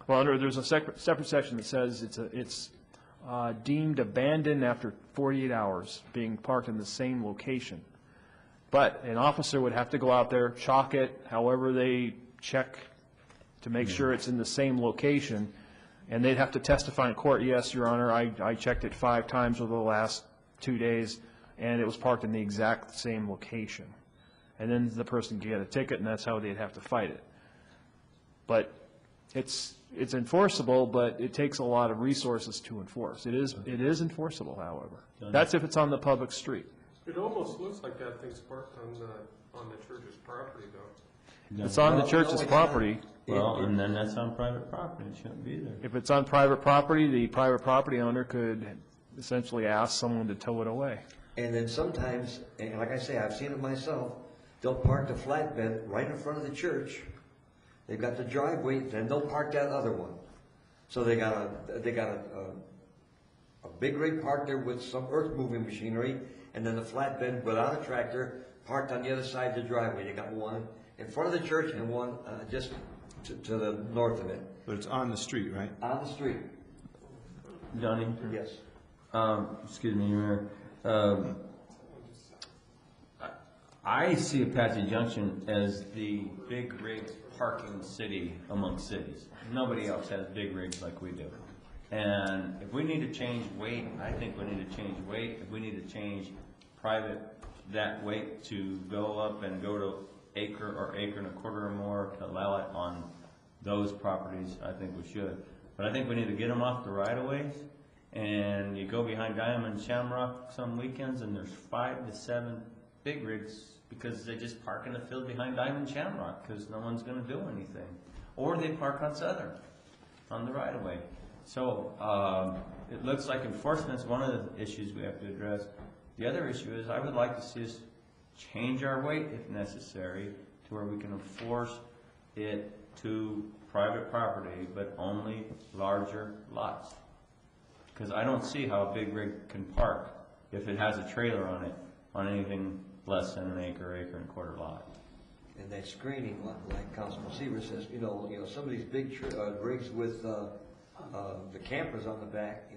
there's a separate section that says it's deemed abandoned after 48 hours, being parked in the same location. But an officer would have to go out there, chalk it, however they check to make sure it's in the same location, and they'd have to testify in court, yes, Your Honor, I checked it 5 times over the last 2 days, and it was parked in the exact same location. And then the person could get a ticket, and that's how they'd have to fight it. But it's enforceable, but it takes a lot of resources to enforce. It is enforceable, however. That's if it's on the public street. It almost looks like that thing's parked on the church's property, though. It's on the church's property. Well, and then that's on private property, it shouldn't be there. If it's on private property, the private property owner could essentially ask someone to tow it away. And then sometimes, and like I say, I've seen it myself, they'll park the flatbed right in front of the church. They've got the driveway, then they'll park that other one. So they got a big rig parked there with some earth-moving machinery, and then the flatbed without a tractor parked on the other side of the driveway. They got one in front of the church and one just to the north of it. But it's on the street, right? On the street. Johnny? Yes. Excuse me, Mayor. I see Apache Junction as the big rigs parking city amongst cities. Nobody else has big rigs like we do. And if we need to change weight, I think we need to change weight. If we need to change that weight to go up and go to acre or acre and a quarter or more to allow it on those properties, I think we should. But I think we need to get them off the right-of-ways. And you go behind Diamond Shamrock some weekends and there's 5 to 7 big rigs because they just park in the field behind Diamond Shamrock because no one's going to do anything. Or they park on Southern on the right-of-way. So it looks like enforcement is one of the issues we have to address. The other issue is I would like to see us change our weight if necessary to where we can enforce it to private property, but only larger lots. Because I don't see how a big rig can park if it has a trailer on it on anything less than an acre, acre and a quarter lot. And that screening, like Councilman Seaver says, some of these big rigs with the campers on the back,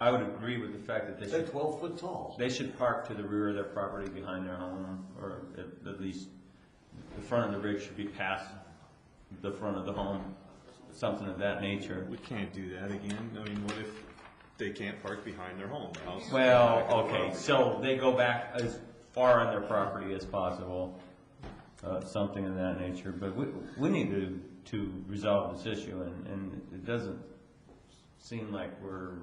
I would agree with the fact that they They're should, 12 foot tall. they should park to the rear of their property behind their home, or at least the front of the rig should be past the front of the home, something of that nature. We can't do that again. I mean, what if they can't park behind their home? The house is Well, back in the okay, property. so they go back as far on their property as possible, something of that nature, but we need to resolve this issue, and it doesn't seem like we're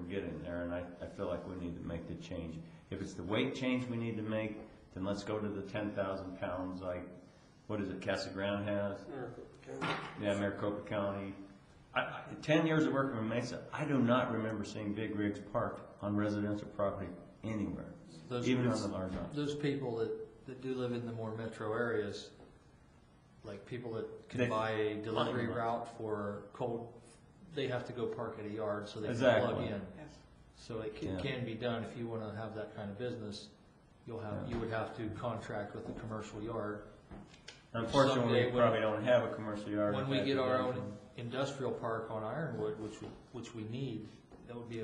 getting there, and I feel like we need to make the change. If it's the weight change we need to make, then let's go to the 10,000 pounds, like, what is it, Casa Grande has? Yeah, Maricopa County. 10 years of working in Mesa, I do not remember seeing big rigs parked on residential property anywhere, even on the large lots. Those people that do live in the more metro areas, like people that can buy a delivery route for cold, they have to go park at a yard so they can plug in. So it can be done. If you want to have that kind of business, you would have to contract with a commercial yard. Unfortunately, we probably don't have a commercial yard. When we get our own industrial park on Ironwood, which we need, that would be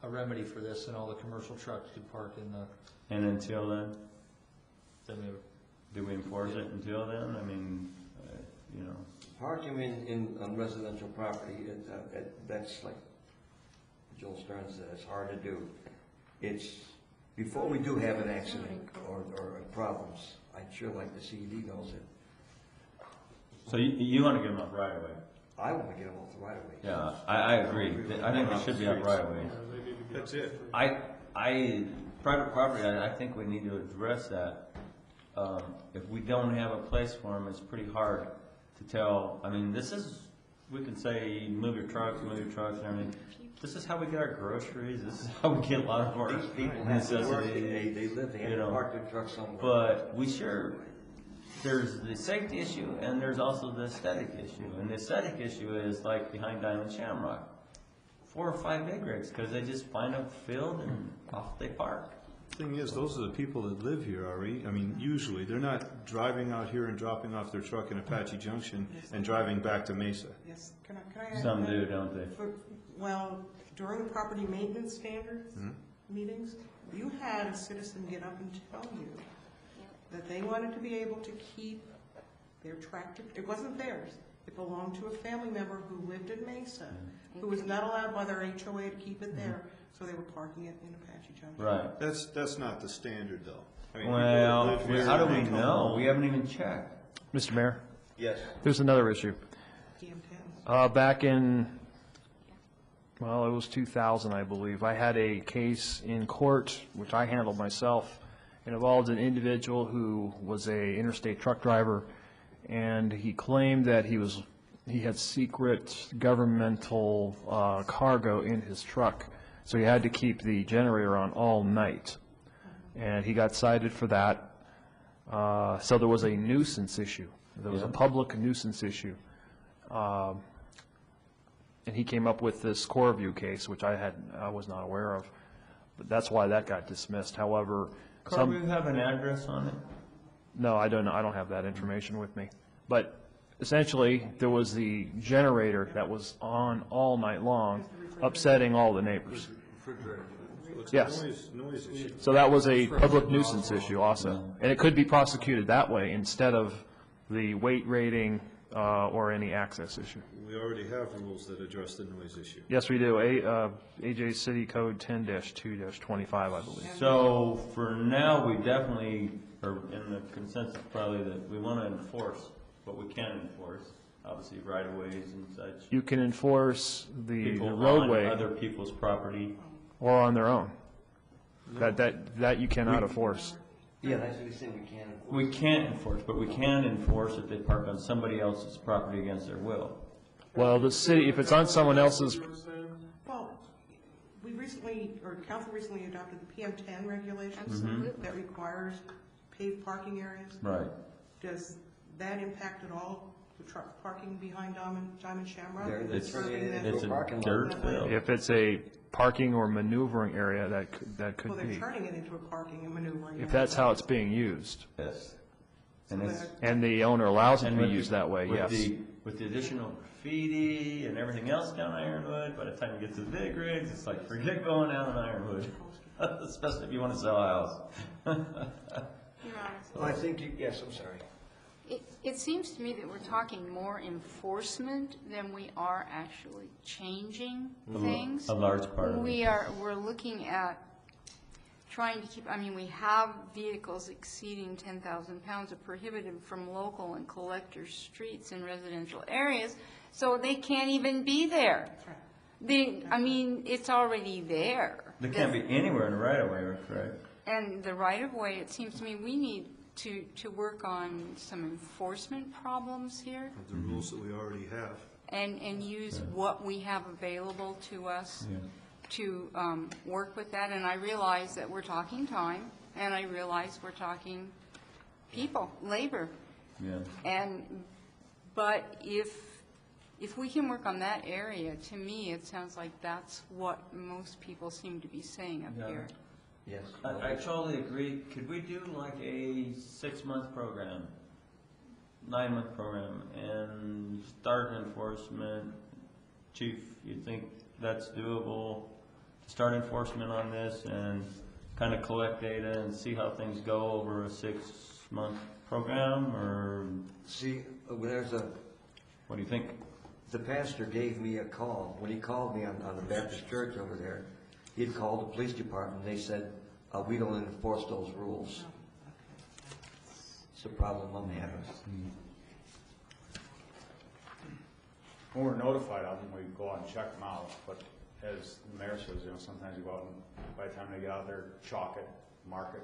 a remedy for this, and all the commercial trucks could park in the. And until then, we do we enforce it until then? I mean, you know. Parking on residential property, that's like Joel Stern said, it's hard to do. It's, before we do have an accident or problems, I'd sure like to see illegals in. So you want to get them up right away? I want to get them off the right of way. Yeah, I agree. I think they should be up right away. That's it. Private property, I think we need to address that. If we don't have a place for them, it's pretty hard to tell. I mean, we can say, move your trucks, and everything. This is how we get our groceries. This is how we get a lot of our These people have to work, they live, they have to park their trucks somewhere. But there's the safety issue, and there's also the aesthetic issue. And the aesthetic issue is like behind Diamond Shamrock. 4 or 5 big rigs, because they just find a field and off they park. Thing is, those are the people that live here, Ari. I mean, usually, they're not driving out here and dropping off their truck in Apache Junction and driving back to Mesa. Yes, can I add Some that? do, don't they? Well, during property maintenance standards meetings, you had a citizen get up and tell you that they wanted to be able to keep their tractor, it wasn't theirs, it belonged to a family member who lived in Mesa, who was not allowed by their HOA to keep it there, so they were parking it in Apache Junction. Right. That's not the standard, though. I mean, Well, people that live here how do and we they come know? home. We haven't even checked. Mr. Mayor, Yes. there's another issue. PM10. Back in, well, it was 2000, I believe, I had a case in court, which I handled myself. It involved an individual who was a interstate truck driver, and he claimed that he had secret governmental cargo in his truck, so he had to keep the generator on all night. And he got cited for that. So there was a nuisance issue. There was a public nuisance issue. And he came up with this Coreview case, which I was not aware of. But that's why that got dismissed. However, Corview have an address on it? no, I don't know. I don't have that information with me. But essentially, there was the generator that was on all night long, upsetting all the neighbors. Yes. Noise issue. So that was a public nuisance issue also. And it could be prosecuted that way instead of the weight rating or any access issue. We already have rules that address the noise issue. Yes, we do. AJ City Code 10-2-25, I believe. So for now, we definitely are in the consensus probably that we want to enforce what we can enforce, obviously right-of-ways and such. You can enforce the People roadway. on other people's property. Or on their own. That you cannot enforce. Yeah, that's what he's saying, we can't enforce. We can't enforce, but we can enforce if they park on somebody else's property against their will. Well, the city, if it's on someone else's, Well, we recently, or council recently adopted the PM10 regulations that requires paved parking areas. Right. Does that impact at all the truck parking behind Diamond Shamrock? It's It's a dirt field. if it's a parking or maneuvering area, that could Well, they're be. turning it into a parking and maneuvering area. If that's how it's being used. Yes. So And it's, that- And the owner allows it to and be with used that way, with yes. the with the additional graffiti and everything else down Ironwood, by the time you get to the big rigs, it's like, forget going down on Ironwood, especially if you want to sell a house. Well, I think, yes, I'm sorry. It seems to me that we're talking more enforcement than we are actually changing things. A large part of it. We're looking at trying to keep, I mean, we have vehicles exceeding 10,000 pounds are prohibited from local and collector streets in residential areas, so they can't even be there. I mean, it's already there. They can't be anywhere in the right-of-way, correct? And the right-of-way, it seems to me, we need to work on some enforcement problems here Of the rules that we already have. and use what we have available to us to work with that. And I realize that we're talking time, and I realize we're talking people, labor. But if we can work on that area, to me, it sounds like that's what most people seem to be saying up here. Yes. I totally agree. Could we do like a 6-month program, 9-month program, and start enforcement? Chief, you think that's doable? To start enforcement on this and kind of collect data and see how things go over a 6-month program, or? See, what do you think? The pastor gave me a call. When he called me on the Baptist church over there, he'd called the police department, and they said, we don't enforce those rules. It's a problem I'm having. When we're notified of them, we go out and check them out, but as the mayor says, sometimes you go out and by the time they get out there, chalk it, mark it,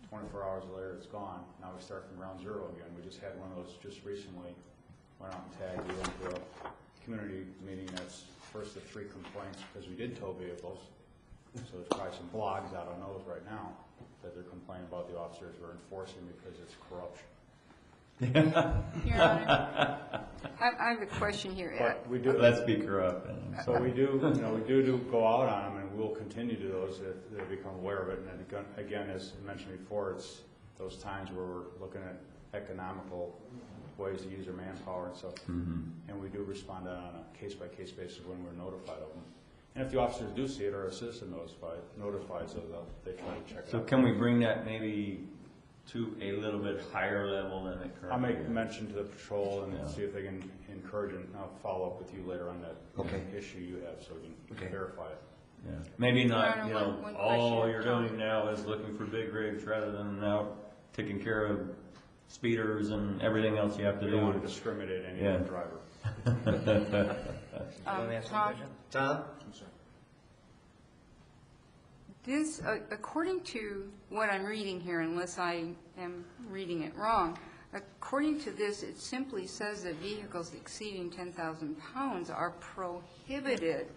24 hours later it's gone. Now we start from ground zero again. We just had one of those just recently, went out and tagged, we went to a community meeting that's first of 3 complaints because we did tow vehicles. So there's probably some blogs out on those right now that they're complaining about the officers we're enforcing because it's corruption. Your Honor, I have a question here. But we do. Let's be corrupt. So we do, we do go out on them, and we'll continue to those if they become aware of it. And again, as mentioned before, it's those times where we're looking at economical ways to use our manpower and stuff. And we do respond on a case-by-case basis when we're notified of them. And if the officers do see it or a citizen notifies, so they try to check it out. So can we bring that maybe to a little bit higher level than it currently I'll make is? mention to the patrol and see if they can encourage, and I'll follow up with you later on that issue you have so we can verify it. Yeah. Maybe not, Your Honor, one all question. you're doing now is looking for big rigs rather than now taking care of speeders and everything else you have to We do. don't want to discriminate any one driver. Tom? This, according to what I'm reading here, unless I am reading it wrong, according to this, it simply says that vehicles exceeding 10,000 pounds are prohibited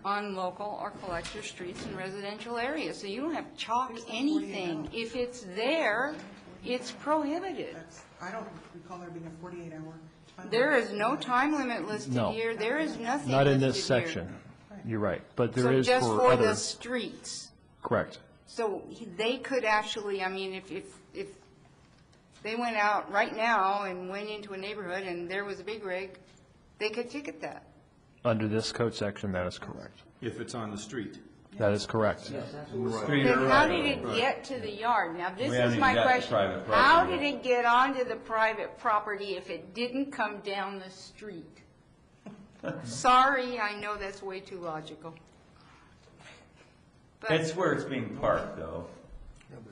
on local or collector streets in residential areas. So you don't have to chalk anything. If it's there, it's prohibited. I don't recall there being a 48-hour time. There is no time limit listed No. here. There is nothing Not in listed this here. section. You're right, but there So is just for for other. the streets. Correct. So they could actually, I mean, if they went out right now and went into a neighborhood and there was a big rig, they could ticket that. Under this code section, that is correct. If it's on the street. That is correct. Then how did it get to the yard? Now, this We is haven't my even got to question. private How property did it get onto the private property if it didn't come down the street? Sorry, I know that's way too logical. But It's where it's being parked, though.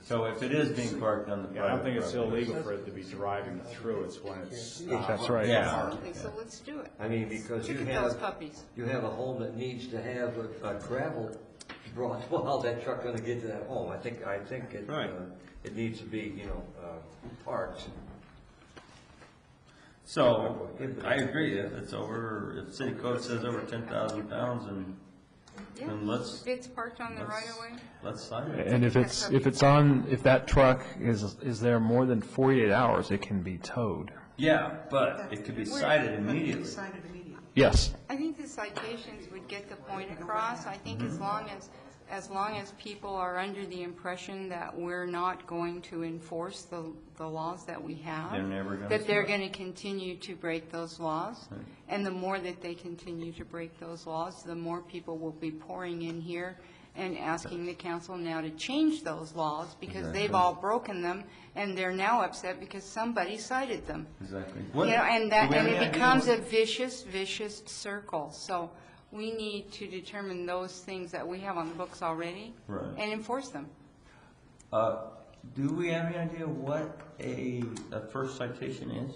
So if it is being parked on the private I don't think it's property- illegal for it to be driving through, it's when it's. That's right. Yeah. okay, so let's do it. I mean, because you Ticket those have, puppies. you have a home that needs to have a gravel brought, well, how's that truck gonna get to that home? I think it, Right. it needs to be, parked. So, I agree, if it's over, if city code says over 10,000 pounds, and Yeah, then let's, if it's parked on the right let's- of way. let's sign it. And if that truck is there more than 48 hours, it can be towed. Yeah, but it could be cited immediately. Cited immediately. Yes. I think the citations would get the point across. I think as long as as long as people are under the impression that we're not going to enforce the laws that we have, They're never gonna that they're stop. going to continue to break those laws. Right. And the more that they continue to break those laws, the more people will be pouring in here and asking the council now to change those laws because they've Exactly. all broken them, and they're now upset because somebody cited them. Exactly. You know, and that, do we have and any it idea becomes what- a vicious, vicious circle. So we need to determine those things that we have on the books already Right. and enforce them. Do we have any idea what a first citation is?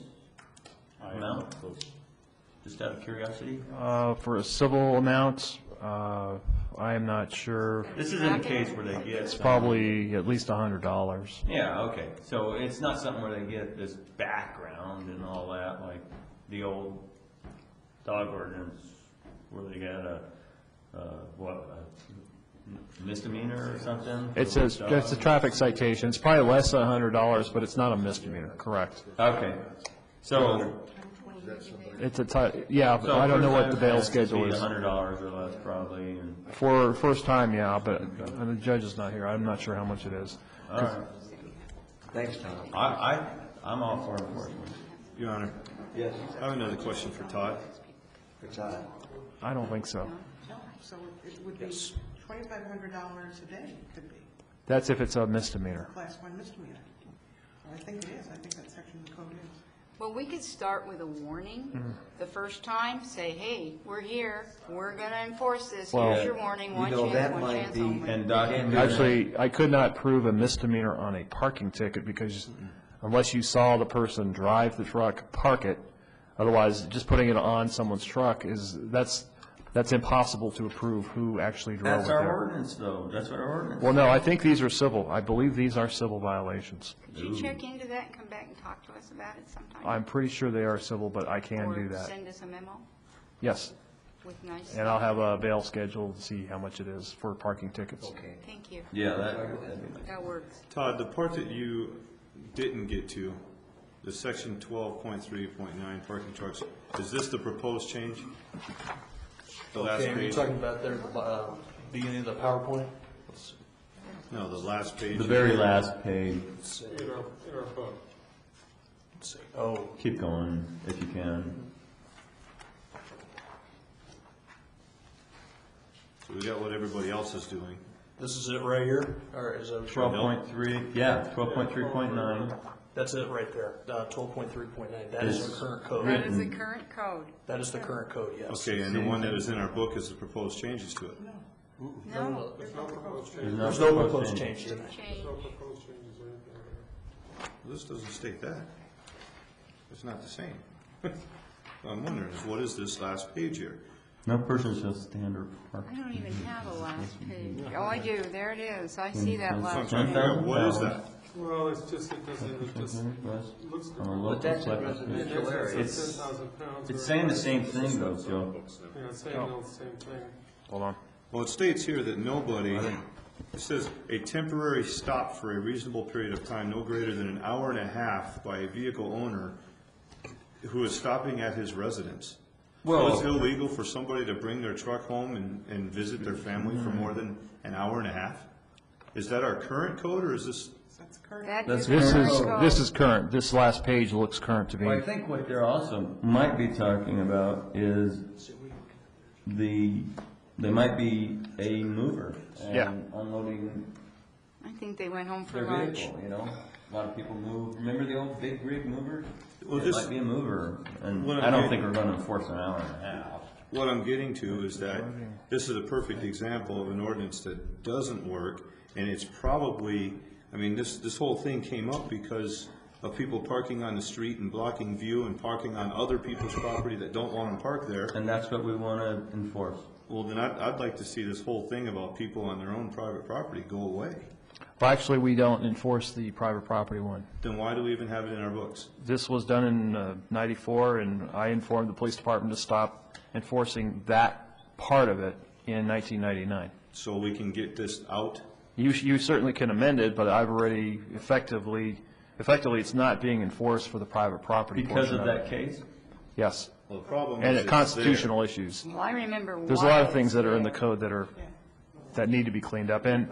Amount? Just out of curiosity? For a civil amount, I am not sure. This isn't a case where they get. It's probably at least $100. Yeah, okay. So it's not something where they get this background and all that, like the old dog ordinance where they got a misdemeanor or something? It's a traffic citation. It's probably less than $100, but it's not a misdemeanor, correct? Okay. So. It's yeah, but I don't know what the bail schedule is. $100 or less probably. And For first time, yeah, but the judge is not here. I'm not sure how much it is. all right. Thanks, Tom. I'm all for enforcement. Your Honor, Yes, I have another question for Todd. for Todd. I don't think so. No, so it would be $2,500 a day, it could be, That's if it's a misdemeanor. Class 1 misdemeanor. I think it is, I think that section of the code is. Well, we could start with a warning the first time, say, hey, we're here, we're going to enforce this, Well, here's your warning, one know, that chance, one might chance be- only. And document. Actually, I could not prove a misdemeanor on a parking ticket because unless you saw the person drive the truck, park it, otherwise, just putting it on someone's truck that's impossible to prove who actually drove it That's our there. ordinance, though. That's what our ordinance. Well, no, I think these are civil. I believe these are civil violations. Could you check into that and come back and talk to us about it sometime? I'm pretty sure they are civil, but I can do Or that. send us a memo Yes, with nice. and I'll have a bail schedule to see how much it is for parking tickets. Okay. Thank you. Yeah, that'd be That works. Todd, the part that you didn't get to, the section 12.3.9 parking trucks, is this the proposed change? The last Okay, are you page? talking about there, beginning of the PowerPoint? No, the last page. the very last page. Let's see. In our book. Let's see. Oh, Keep going if you can. So we got what everybody else is doing. this is it right here, or is it? 12.3, yeah, 12.3.9. That's it right there, 12.3.9. That is the current code. That is the current code. That is the current code, yes. Okay, and the one that is in our book is the proposed changes to it. No, There's no proposed There's change. There's no proposed change in it. change. No proposed changes or anything like that. This doesn't state that. It's not the same. I'm wondering, what is this last page here? No person shall stand or park. I don't even have a last page. Oh, I do, there it is. I see that So I'm last trying to page. figure out, what is that? Well, it's just, it doesn't, it just looks. On a local that's in select- residential area. It's, 10,000 pounds. it's saying the same thing though, Joe. Yeah, it's saying the same thing. Hold on. Well, it states here that nobody, it says, a temporary stop for a reasonable period of time, no greater than an hour and a half by a vehicle owner who is stopping at his residence. So Well- it's illegal for somebody to bring their truck home and visit their family for more than an hour and a half? Is that our current code, or is this? That's current. That That's is This current is, code. this is current. This last page looks current to Well, I me. think what they're also might be talking about is they might be a mover Yeah. and unloading I think they went home for their lunch. vehicle, you know? A lot of people move, remember the old big rig mover? Well, It this- might be a mover, and What I I'm don't getting- think we're gonna enforce an hour and a half. What I'm getting to is that this is a perfect example of an ordinance that doesn't work, and it's probably, I mean, this whole thing came up because of people parking on the street and blocking view and parking on other people's property that don't want to park there. And that's what we wanna enforce. Well, then I'd like to see this whole thing about people on their own private property go away. Well, actually, we don't enforce the private property one. Then why do we even have it in our books? This was done in '94, and I informed the police department to stop enforcing that part of it in 1999. So we can get this out? You certainly can amend it, but I've already effectively, it's not being enforced for the private property Because portion of it. that case? Yes. Well, the problem And is it's constitutional issues. Well, I remember There's a lot of why things it's that are in the there. code that are, that need to be cleaned up. And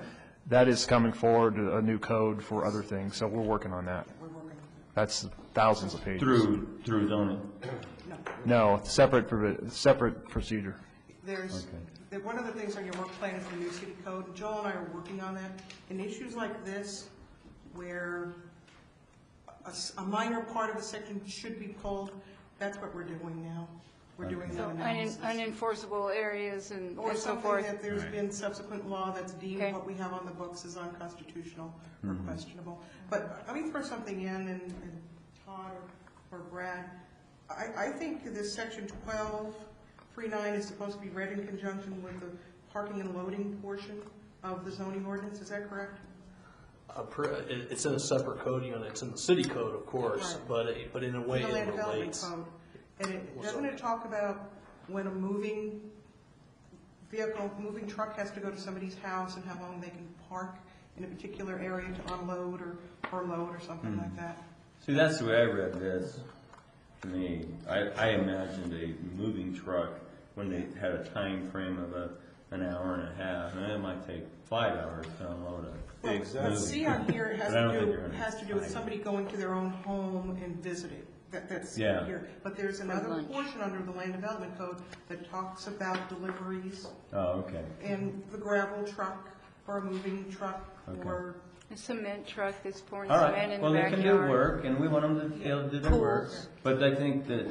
that is coming forward, a new code for other things, so we're working on that. That's thousands of pages. Through zoning? No, separate procedure. There's, one of the things on your work plan is the new city code, and Joel and I are working on that. In issues like this, where a minor part of a section should be pulled, that's what we're doing now. We're doing that analysis. Unenforceable areas and Or so something forth. that there's been subsequent law that's deemed what we have on the books is unconstitutional or questionable. But let me throw something in, and Todd or Brad, I think this section 12.39 is supposed to be read in conjunction with the parking and loading portion of the zoning ordinance, is that correct? It's in a separate code unit. It's in the city code, of course, Right. but in a way The land it development relates. code. And doesn't it talk about when a moving truck has to go to somebody's house and how long they can park in a particular area to unload or load or something like that? See, that's the way I read this. To me, I imagined a moving truck when they had a time frame of an hour and a half, and it might take 5 hours to unload a big moving. See on here, it But I don't think you're gonna has to do with find somebody going to their own home and visiting. That's Yeah. here. But there's another lunch. portion under the land development code that talks about deliveries Oh, okay. and the gravel truck or a moving truck Okay. or A cement truck that's pouring All cement right, in well, the they can do backyard. work, and we want them to be able to do their work. Pools. But I think that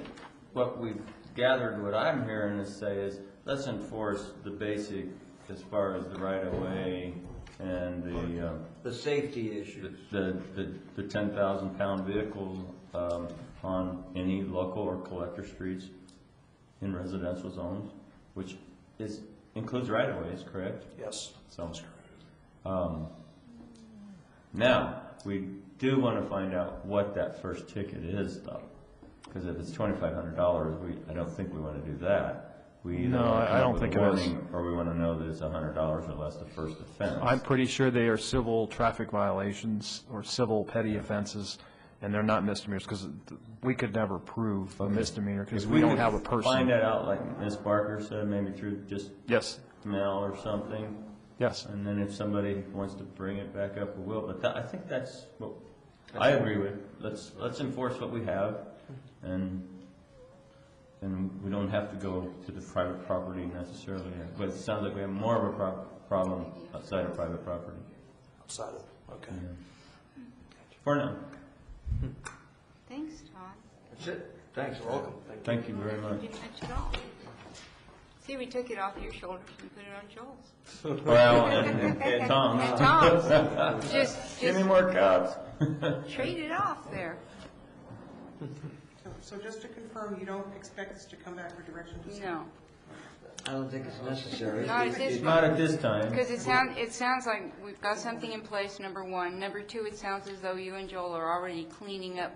what we've gathered, what I'm hearing us say is, let's enforce the basic as far as the right-of-way and The safety issues. the 10,000-pound vehicles on any local or collector streets in residential zones, which includes right-of-ways, correct? Yes. Sounds correct. Now, we do want to find out what that first ticket is, though, because if it's $2,500, I don't think we want to do that. We either No, want to I come don't up with think a it is. warning, or we want to know that it's $100 or less the first offense. I'm pretty sure they are civil traffic violations or civil petty offenses, and they're not misdemeanors, because we could never prove a misdemeanor, because If we don't could have a person. Find that out, like Ms. Barker said, maybe through just Yes, mail or something. yes. And then if somebody wants to bring it back up, we will. But I think that's what I agree with. Let's enforce what we have, and we don't have to go to the private property necessarily. But it sounds like we have more of a problem outside of private property. Outside of, okay. Yeah. For now. Thanks, Todd. That's it. Thanks. You're welcome. Thank you very much. You didn't mention it all. See, we took it off your shoulders and put it on Joel's. Well, and Tom's. And Tom's. Just Give me more cops. trade it off there. So just to confirm, you don't expect us to come back for direction to city? No. I don't think it's necessary. Not at this Not at this time. Because it sounds like we've got something in place, number one. Number two, it sounds as though you and Joel are already cleaning up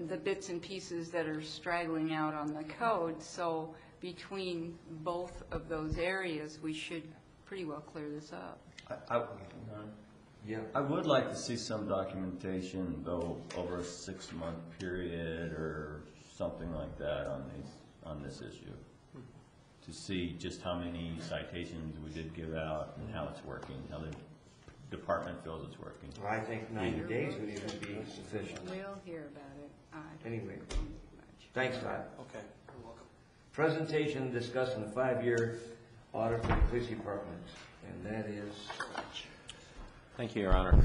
the bits and pieces that are straggling out on the code. So between both of those areas, we should pretty well clear this up. Yeah. I would like to see some documentation, though, over a 6-month period or something like that on this issue, to see just how many citations we did give out and how it's working, how the department feels it's working. Well, I think 90 days would even be sufficient. We'll hear about it. Anyway, thanks, Todd. Okay, you're welcome. Presentation discussing the 5-year audit for the police department, and that is... Thank you, Your Honor.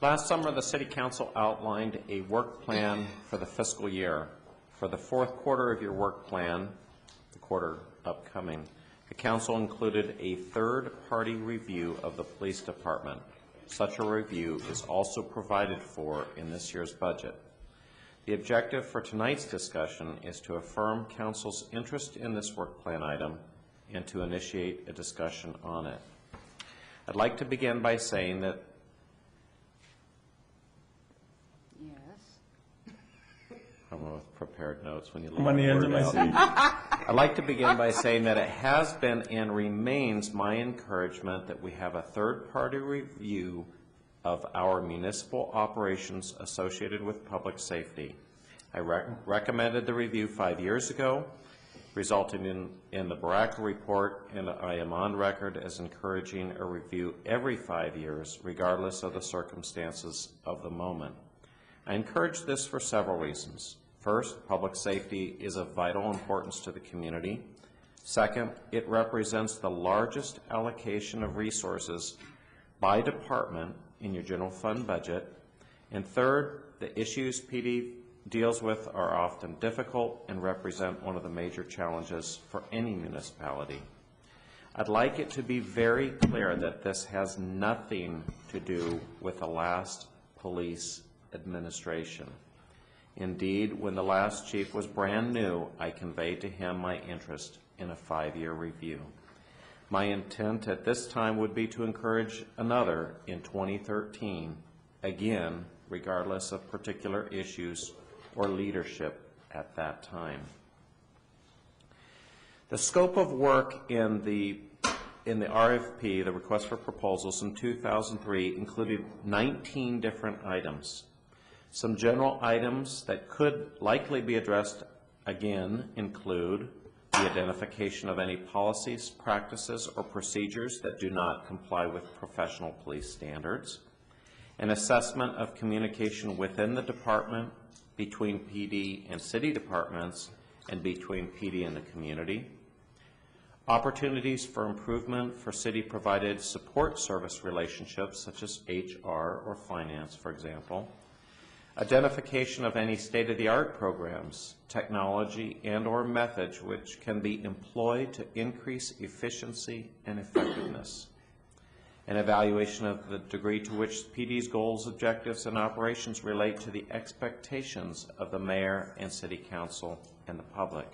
Last summer, the City Council outlined a work plan for the fiscal year. For the fourth quarter of your work plan, the quarter upcoming, the Council included a third-party review of the police department. Such a review is also provided for in this year's budget. The objective for tonight's discussion is to affirm Council's interest in this work plan item and to initiate a discussion on it. I'd like to begin by saying that I'm with prepared notes when you leave I'm on the end of word my out. seat. I'd like to begin by saying that it has been and remains my encouragement that we have a third-party review of our municipal operations associated with public safety. I recommended the review 5 years ago. resulting in the Baraka report, and I am on record as encouraging a review every 5 years, regardless of the circumstances of the moment. I encourage this for several reasons. First, public safety is of vital importance to the community. Second, it represents the largest allocation of resources by department in your general fund budget. And third, the issues PD deals with are often difficult and represent one of the major challenges for any municipality. I'd like it to be very clear that this has nothing to do with the last police administration. Indeed, when the last chief was brand new, I conveyed to him my interest in a 5-year review. My intent at this time would be to encourage another in 2013, again, regardless of particular issues or leadership at that time. The scope of work in the RFP, the request for proposals in 2003, included 19 different items. Some general items that could likely be addressed again include the identification of any policies, practices, or procedures that do not comply with professional police standards, an assessment of communication within the department, between PD and city departments, and between PD and the community, opportunities for improvement for city-provided support service relationships, such as HR or finance, for example, identification of any state-of-the-art programs, technology, and/or methods which can be employed to increase efficiency and effectiveness, an evaluation of the degree to which PD's goals, objectives, and operations relate to the expectations of the mayor and city council and the public,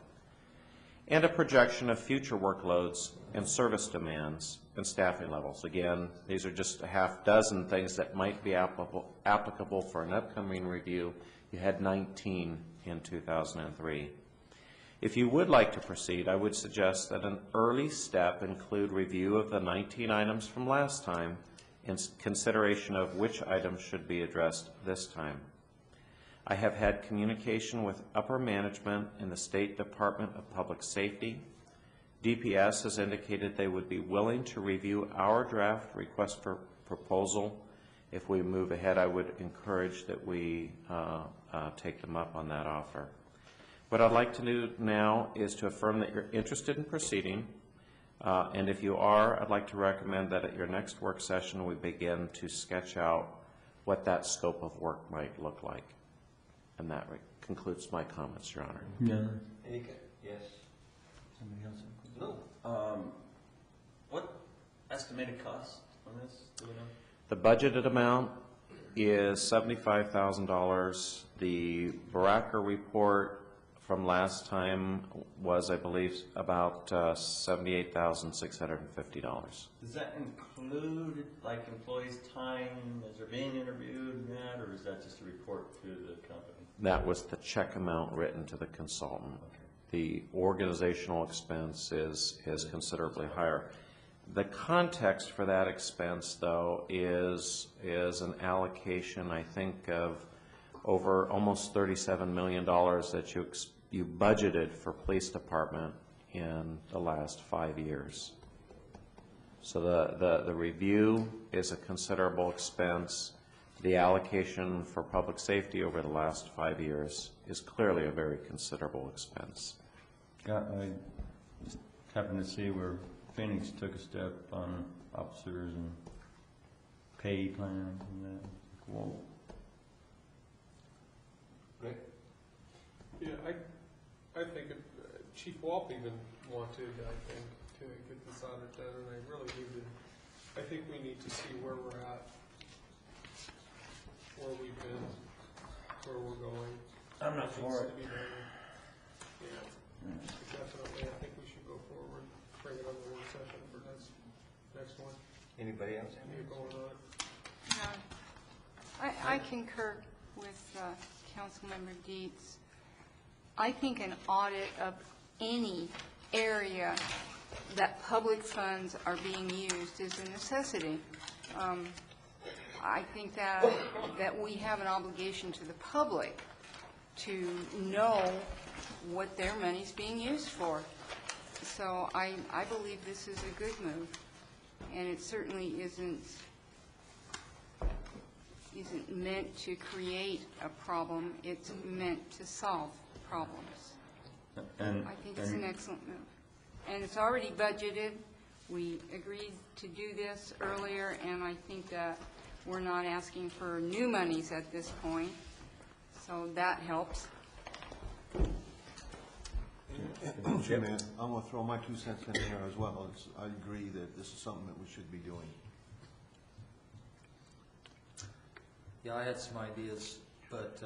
and a projection of future workloads and service demands and staffing levels. Again, these are just a half dozen things that might be applicable for an upcoming review. You had 19 in 2003. If you would like to proceed, I would suggest that an early step include review of the 19 items from last time and consideration of which items should be addressed this time. I have had communication with upper management in the State Department of Public Safety. DPS has indicated they would be willing to review our draft request for proposal. If we move ahead, I would encourage that we take them up on that offer. What I'd like to do now is to affirm that you're interested in proceeding, and if you are, I'd like to recommend that at your next work session we begin to sketch out what that scope of work might look like. And that concludes my comments, Your Honor. Yeah. Yes. Somebody else? No. What estimated cost on this? Do we know? The budgeted amount is $75,000. The Baraka report from last time was, I believe, about $78,650. Does that include, like, employees' time as they're being interviewed and that, or is that just a report to the company? That was the check amount written to the consultant. Okay. The organizational expense is considerably higher. The context for that expense, though, is an allocation, I think, of over almost $37 million that you budgeted for police department in the last 5 years. So the review is a considerable expense. The allocation for public safety over the last 5 years is clearly a very considerable expense. I just happened to see where Phoenix took a step on officers and pay plans and that. Whoa. Great. Yeah, I think Chief Walp even wanted, I think, to get this audit done, and I think we need to see where we're at, where we've been, where we're going. I'm not for it. Yeah, definitely, I think we should go forward, bring it on the work session for next one. Anybody else? Anything going on? No. I concur with Councilmember Dietz. I think an audit of any area that public funds are being used is a necessity. I think that we have an obligation to the public to know what their money's being used for. So I believe this is a good move, and it certainly isn't meant to create a problem. It's meant to solve problems. And I think it's an excellent move. And it's already budgeted. We agreed to do this earlier, and I think that we're not asking for new monies at this point, so that helps. Mr. Mayor, I'm going to throw my 2 cents in here as well. I agree that this is something that we should be doing. Yeah, I had some ideas, but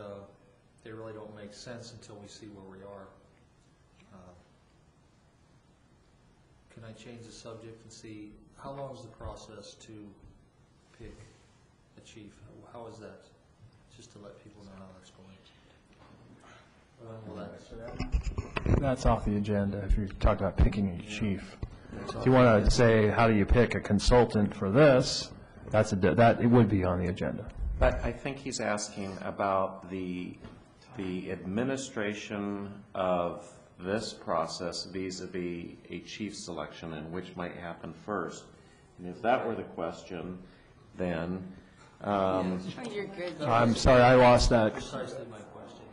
they really don't make sense until we see where we are. Can I change the subject and see, how long is the process to pick a chief? How is that? Just to let people know how that's going. When will that? That's off the agenda if you're talking about picking a chief. If you want to say, how do you pick a consultant for this, that it would be on the agenda. But I think he's asking about the administration of this process vis-a-vis a chief selection, and which might happen first. And if that were the question, then Oh, you're good. I'm sorry, I lost that. Precisely my question.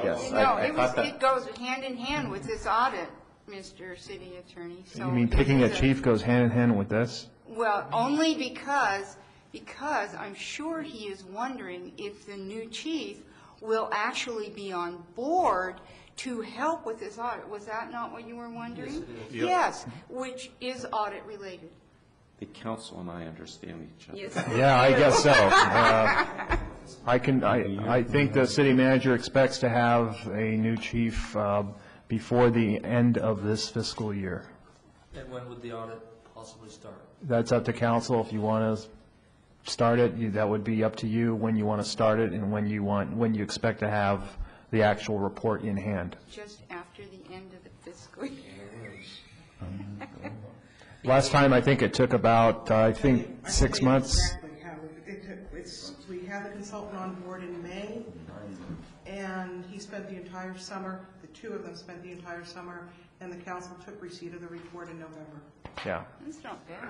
yes, No, I thought that. it goes hand in hand with this audit, Mr. City Attorney. So You mean picking a chief goes hand in hand with this? Well, only because I'm sure he is wondering if the new chief will actually be on board to help with this audit. Was that not what you were wondering? Yes, it is. Yes, which is audit related. The council and I understand each other. Yes. Yeah, I guess so. I think the city manager expects to have a new chief before the end of this fiscal year. And when would the audit possibly start? That's up to council. If you want to start it, that would be up to you when you want to start it and when you expect to have the actual report in hand. Just after the end of the fiscal year. Last time, I think it took about, 6 months. Exactly how it took. We had the consultant on board in May, and he spent the entire summer, the two of them spent the entire summer, and the council took receipt of the report in November. Yeah. That's not bad.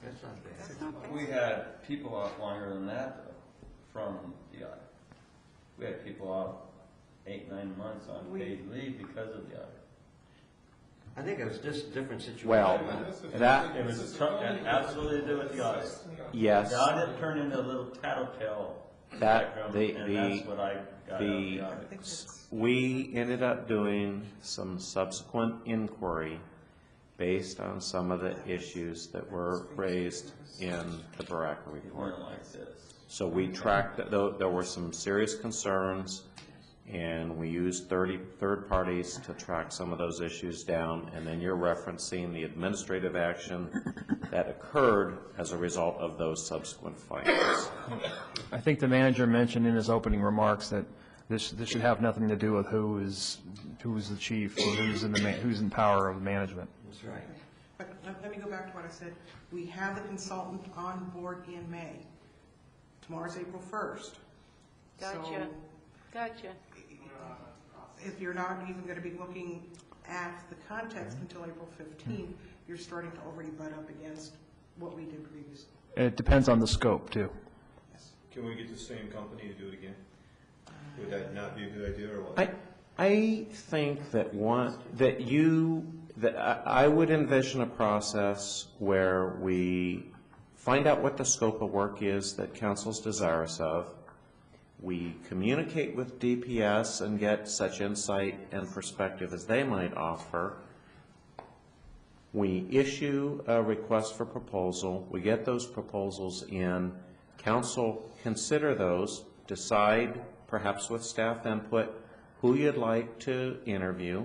That's not bad. That's not bad. we had people out longer than that, though, from the audit. We had people out 8-9 months on paid leave because of the audit. I think it was just a different situation. Well, that, It was absolutely to do with the audit. yes. The audit turned into a little tattletale That, background, the, and that's what I got out of the audit. we ended up doing some subsequent inquiry based on some of the issues that were raised in the Baraka It report. weren't like this. So we tracked, there were some serious concerns, and we used third parties to track some of those issues down, and then you're referencing the administrative action that occurred as a result of those subsequent findings. I think the manager mentioned in his opening remarks that this should have nothing to do with who is the chief or who's in power of management. That's right. But let me go back to what I said. We had the consultant on board in May. Tomorrow's April 1st. Gotcha. Gotcha. If you're not even going to be looking at the context until April 15th, you're starting to already butt up against what we did previously. It depends on the scope, too. Can we get the same company to do it again? Would that not be a good idea, or what? I think that I would envision a process where we find out what the scope of work is that council's desirous of. We communicate with DPS and get such insight and perspective as they might offer. We issue a request for proposal. We get those proposals in. Council consider those, decide, perhaps with staff input, who you'd like to interview,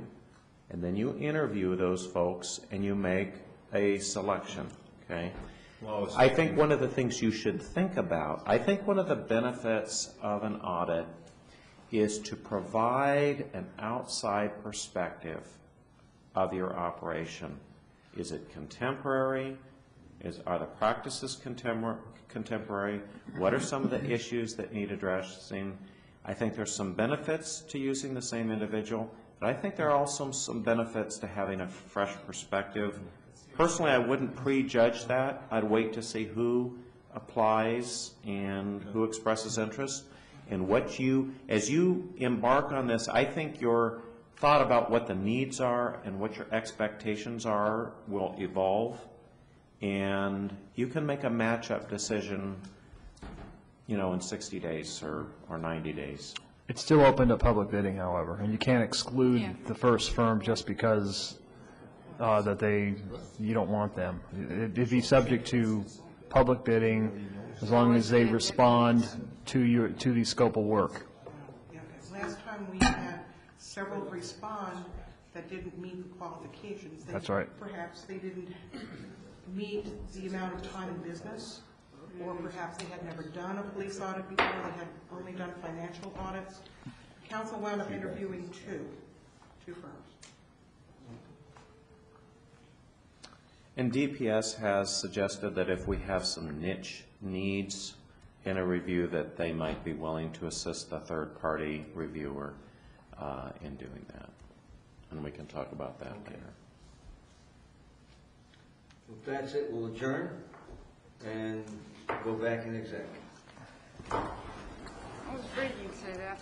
and then you interview those folks and you make a selection, okay? I think one of the things you should think about, I think one of the benefits of an audit is to provide an outside perspective of your operation. Is it contemporary? Are the practices contemporary? What are some of the issues that need addressing? I think there's some benefits to using the same individual, but I think there are also some benefits to having a fresh perspective. Personally, I wouldn't prejudge that. I'd wait to see who applies and who expresses interest. And what you, as you embark on this, I think your thought about what the needs are and what your expectations are will evolve. And you can make a match-up decision, you know, in 60 days or 90 days. It's still open to public bidding, however, and you can't exclude the first firm just because you don't want them. It'd be subject to public bidding as long as they respond to the scope of work. Yeah, last time we had several respond that didn't meet the qualifications. That's right. Perhaps they didn't meet the amount of time in business, or perhaps they had never done a police audit before, they had only done financial audits. Council wound up interviewing two firms. And DPS has suggested that if we have some niche needs in a review, that they might be willing to assist the third-party reviewer in doing that. And we can talk about that later. If that's it, we'll adjourn and go back in exec. I was afraid you'd say that.